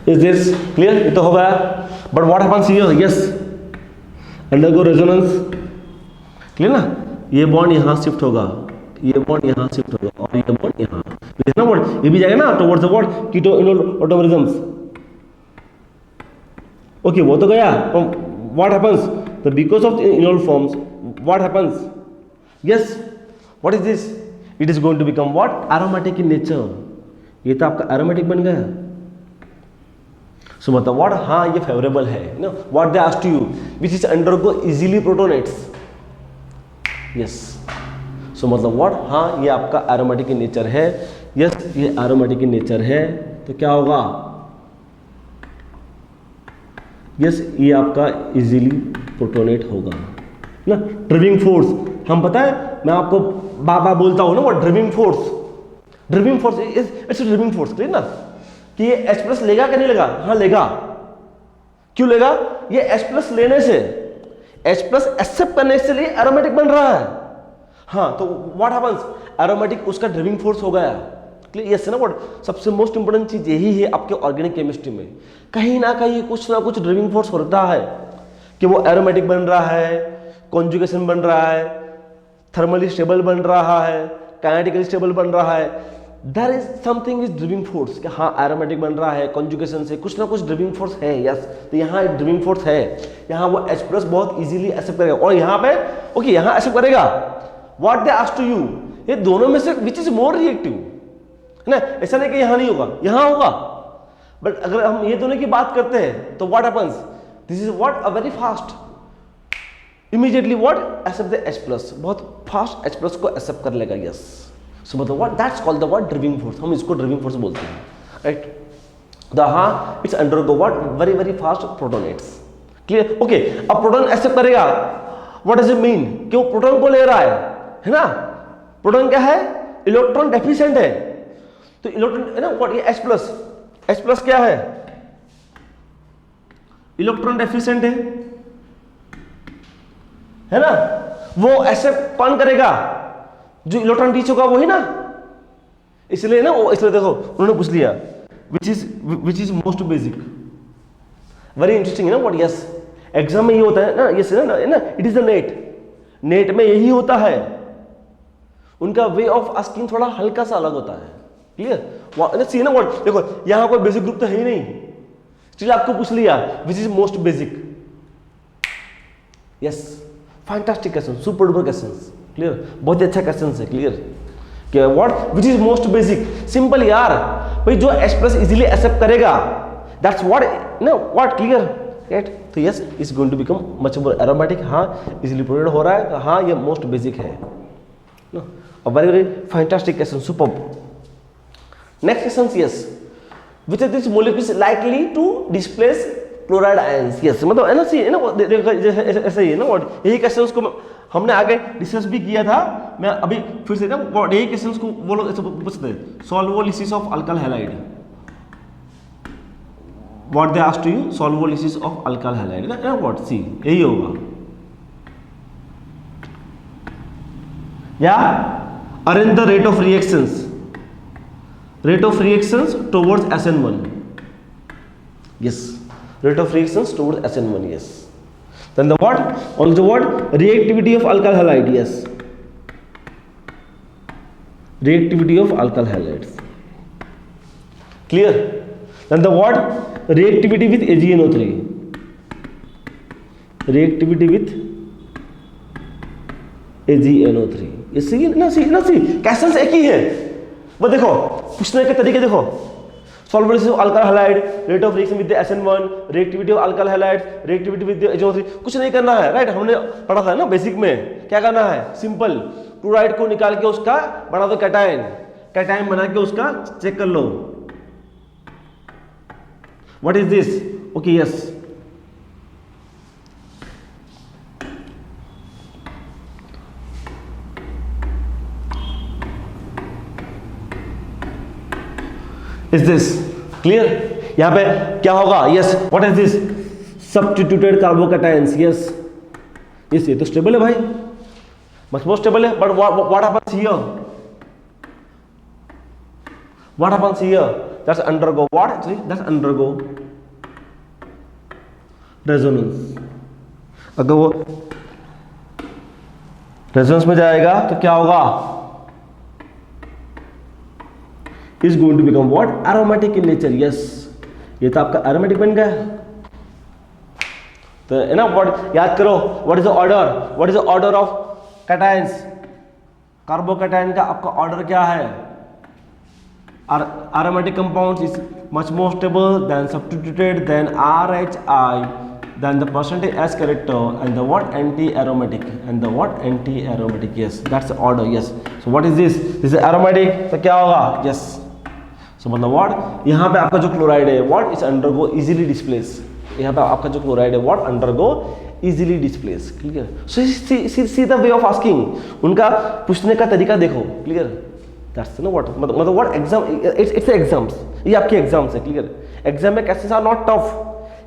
Is this clear? ये तो हो गया। But what happens here? Yes, undergo resonance. Clear ना? ये बॉन्ड यहां शिफ्ट होगा, ये बॉन्ड यहां शिफ्ट होगा और ये बॉन्ड यहां, ना बॉन्ड ये भी जाएगा ना towards the what? Keto enol tautomerisms. Okay वो तो गया। What happens? The because of enol forms what happens? Yes what is this? It is going to become what? Aromatic in nature. ये तो आपका एरोमेटिक बन गया। सो मतलब व्हाट? हाँ ये फेवरेबल है ना। What they asked you, which is undergo easily protonates. Yes. So मतलब व्हाट? हाँ ये आपका एरोमेटिक इन नेचर है। यस ये एरोमेटिक इन नेचर है। तो क्या होगा? यस ये आपका इजीली प्रोटोनेट होगा ना। ड्राइविंग फोर्स हम पता है, मैं आपको बाबा बोलता हूं ना वो driving force. Driving force it's driving force. Clear ना? कि ये H+ लेगा कि नहीं लेगा? हाँ लेगा। क्यों लेगा? ये H+ लेने से, H+ एक्सेप्ट करने से लिए एरोमेटिक बन रहा है। हाँ तो व्हाट हैपेंस? एरोमेटिक उसका ड्राइविंग फोर्स हो गया। क्लियर? यस ना व्हाट? सबसे मोस्ट इंपोर्टेंट चीज यही है आपके ऑर्गेनिक केमिस्ट्री में, कहीं ना कहीं कुछ ना कुछ ड्राइविंग फोर्स होता है कि वो एरोमेटिक बन रहा है, कॉन्जुगेशन बन रहा है, थर्मली स्टेबल बन रहा है, काइनेटिकली स्टेबल बन रहा है। There is something is driving force कि हाँ एरोमेटिक बन रहा है कॉन्जुगेशन से, कुछ ना कुछ ड्राइविंग फोर्स है। यस तो यहाँ एक ड्राइविंग फोर्स है, यहाँ वो H+ बहुत इजीली एक्सेप्ट करेगा और यहाँ पे ओके यहाँ एक्सेप्ट करेगा। What they asked to you, ये दोनों में से विच इज मोर रिएक्टिव है ना? ऐसा नहीं कि यहाँ नहीं होगा, यहाँ होगा। बट अगर हम ये दोनों की बात करते हैं तो what happens? This is what? A very fast immediately what accept the H+, बहुत फास्ट H+ को एक्सेप्ट कर लेगा, यस। सो मतलब what that's called the what driving force, हम इसको ड्राइविंग फोर्स बोलते हैं, राइट। द हाँ it's undergo what very very fast protonates, clear, okay. अब प्रोटॉन एक्सेप्ट करेगा, व्हाट डज इट मीन कि वो प्रोटॉन को ले रहा है ना। प्रोटॉन क्या है, इलेक्ट्रॉन डेफिशिएंट है, तो इलेक्ट्रॉन है ना व्हाट, ये H+ क्या है, इलेक्ट्रॉन डेफिशिएंट है ना। वो एक्सेप्ट कौन करेगा, जो इलेक्ट्रॉन रीच होगा वही ना, इसलिए ना वो, इसलिए देखो उन्होंने पूछ लिया which is most basic, very interesting है ना व्हाट, यस। एग्जाम में ये होता है ना, यस है ना, इट इज द नेट में यही होता है, उनका वे ऑफ आस्किंग थोड़ा हल्का सा अलग होता है, क्लियर। सी ना व्हाट, देखो यहां कोई बेसिक ग्रुप तो है ही नहीं, स्टिल आपको पूछ लिया which is most basic, yes. Fantastic question, super duper questions, clear, बहुत ही अच्छा क्वेश्चन है, क्लियर। क्या what which is most basic, simple यार भाई, जो H+ इजीली एक्सेप्ट करेगा, that's what no what, clear, right. तो yes is going to become much more aromatic, हाँ इजीली प्रोड्यूड हो रहा है, तो हाँ ये मोस्ट बेसिक है, no. A very very fantastic question, superb. Next question, yes, which of these molecules likely to displace chloride ions, yes, मतलब है ना, सी है ना, ऐसे ही है ना व्हाट, यही क्वेश्चंस को हमने आगे डिस्कस भी किया था, मैं अभी फिर से ना व्हाट, यही क्वेश्चंस को वो लोग ऐसे पूछते हैं, solvolysis of alkyl halide, what they asked you, solvolysis of alkyl halide ना व्हाट, सी यही होगा, या arrange the rate of reactions, rate of reactions towards SN1, yes, rate of reactions towards SN1, yes. Then the what, also what, reactivity of alkyl halide, yes, reactivity of alkyl halides, clear. Then the what, reactivity with AgNO3, reactivity with AgNO3, ये सी ना, questions एक ही है, वो देखो पूछने के तरीके देखो, solvolysis of alkyl halide, rate of reaction with SN1, reactivity of alkyl halide, reactivity with AgNO3, कुछ नहीं करना है, राइट। हमने पढ़ा था ना बेसिक में, क्या करना है, सिंपल क्लोराइड को निकाल के उसका बना दो कैटायन बना के उसका चेक कर लो, what is this, okay, yes. Is this clear, यहां पे क्या होगा, yes, what is this, substituted carbocations, yes, ये तो स्टेबल है भाई, मच मोर स्टेबल है, but what happens here, what happens here, that's undergo what, actually that's undergo resonance. अगर वो रेजोनेंस में जाएगा तो क्या होगा, is going to become what, aromatic in nature, yes, ये तो आपका aromatic बन गया, तो है ना व्हाट, याद करो what is the order of cations, carbocation का आपका ऑर्डर क्या है, aromatic compounds is much more stable than substituted, than RHI, then the percentage S character, and the what, anti-aromatic, and the what, anti-aromatic, yes, that's the order, yes. So what is this is aromatic, तो क्या होगा, yes. So मतलब what, यहाँ पे आपका जो chloride है what is undergo easily displace, यहाँ पे आपका जो क्लोराइड है what undergo easily displace, clear. So see the way of asking, उनका पूछने का तरीका देखो, clear. That's no what, मतलब what exam, it's exams, ये आपके एग्जाम्स है, clear. एग्जाम में questions are not tough,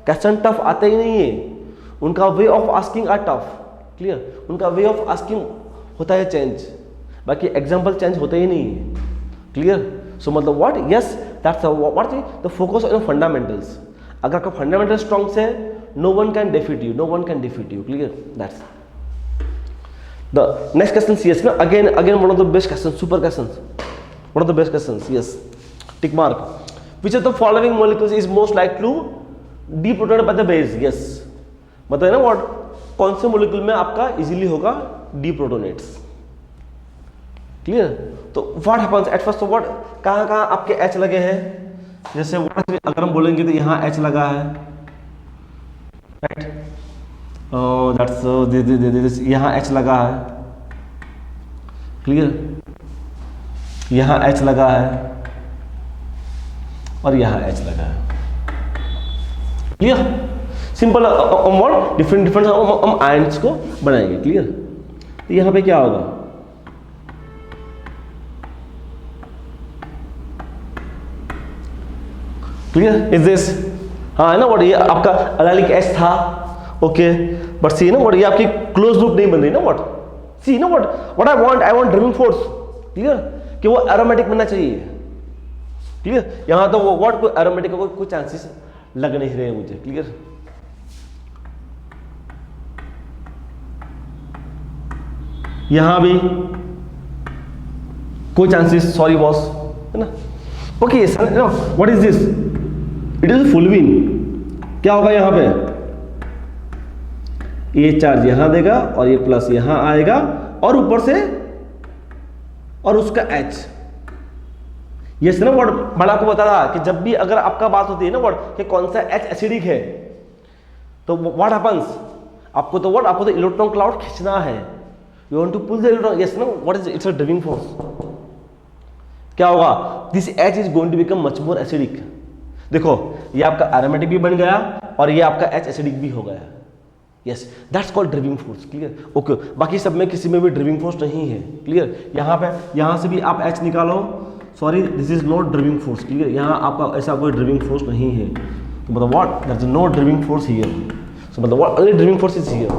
question tough आते ही नहीं है, उनका way of asking are tough, clear. उनका वे ऑफ आस्किंग होता है चेंज, बाकी एग्जाम्पल चेंज होते ही नहीं है, क्लियर. सो मतलब what, yes, that's what the focus on fundamentals. अगर आपका फंडामेंटल स्ट्रॉन्ग से no one can defeat you, clear. That's the next question. Yes, again one of the best question, super question, one of the best question. Yes, tick mark. Which of the following molecules is most like to deprotonate by the base. Yes, मतलब है ना what, कौन से molecule में आपका easily होगा डीप्रोटोनेट्स, clear. तो what happens at first, तो व्हाट, कहाँ आपके H लगे हैं, जैसे अगर हम बोलेंगे तो यहाँ H लगा है, राइट. दैट्स यहाँ H लगा है, क्लियर, यहाँ H लगा है और यहाँ H लगा है, क्लियर, सिंपल। हम व्हाट डिफरेंट डिफरेंट हम आयंस को बनाएंगे, क्लियर। तो यहाँ पे क्या होगा, क्लियर, इज दिस, हाँ है ना व्हाट, ये आपका एलाइलिक H था, ओके, बट सी ना व्हाट, ये आपकी क्लोज लूप नहीं बन रही ना व्हाट, सी ना what I want driving force, clear, कि वो एरोमेटिक बनना चाहिए, क्लियर। यहां तो वो व्हाट कोई एरोमेटिक का कोई चांसेस लग नहीं रहे मुझे, क्लियर। यहां भी कोई चांसेस, सॉरी बॉस, है ना, okay. What is this, it is full win, क्या होगा यहाँ पे, ये चार्ज यहां देगा और ये प्लस यहां आएगा और ऊपर से और उसका H, ये ना वर्ड बड़ा को बता रहा कि जब भी अगर आपका बात होती है ना वर्ड कि कौन सा H एसिडिक है, तो व्हाट हैपेंस, आपको तो व्हाट, आपको तो इलेक्ट्रॉन क्लाउड खींचना है, you want to pull the electron, yes no, what is it's a driving force, क्या होगा, this H is going to become much more acidic. देखो ये आपका एरोमेटिक भी बन गया और ये आपका H एसिडिक भी हो गया, yes, that's called driving force, clear, okay. बाकी सब में किसी में भी ड्राइविंग फोर्स नहीं है, क्लियर। यहाँ पे यहाँ से भी आप H निकालो, sorry this is not driving force, clear, यहाँ आपका ऐसा कोई ड्राइविंग फोर्स नहीं है, तो मतलब what, there is no driving force here, so मतलब what, only driving force is here,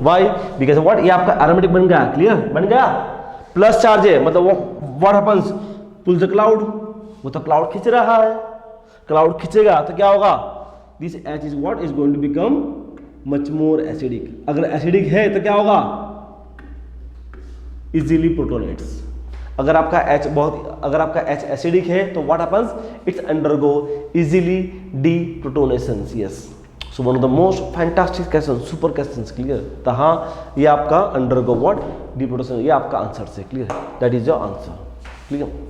why, because what, ये आपका एरोमेटिक बन गया, क्लियर, बन गया, प्लस चार्ज है, मतलब what happens, pull the cloud, वो तो क्लाउड खींच रहा है, क्लाउड खींचेगा तो क्या होगा, this H is what, is going to become much more acidic, अगर एसिडिक है तो क्या होगा, इजीली प्रोटोनेट्स, अगर आपका H बहुत, अगर आपका H एसिडिक है तो what happens, it's undergo easily deprotonations, yes, so one of the most fantastic question, super questions, clear. तो हाँ ये आपका अंडरगो व्हाट, डी प्रोटोनेशन, ये आपका आंसर से, clear, that is your answer, clear.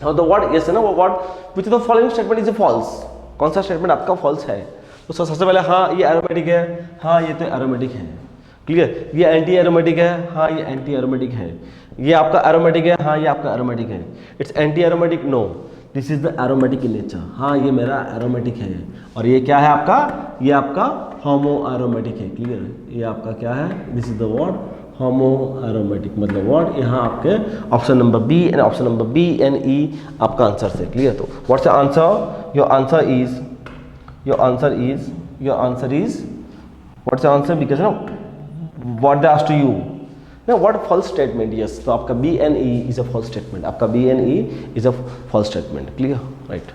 Now the what, yes ना, वो what which of the following statement is false, कौन सा स्टेटमेंट आपका फॉल्स है, तो सबसे पहले हाँ ये एरोमेटिक है, हाँ ये तो एरोमेटिक है, क्लियर, ये एंटी एरोमेटिक है, हाँ ये एंटी एरोमेटिक है, ये आपका एरोमेटिक है, हाँ ये आपका एरोमेटिक है, it's anti aromatic, no, this is the aromatic in nature, हाँ ये मेरा एरोमेटिक है, और ये क्या है आपका, ये आपका होमो एरोमेटिक है, क्लियर, ये आपका क्या है, this is the word homoaromatic, मतलब व्हाट, यहाँ आपके option number B and option number B and E आपका आंसर से, क्लियर। तो what's the answer, your answer is what's the answer, because no what they asked to you, ना what false statement, yes, तो आपका B and E is a false statement, आपका B and E is a false statement, clear, right.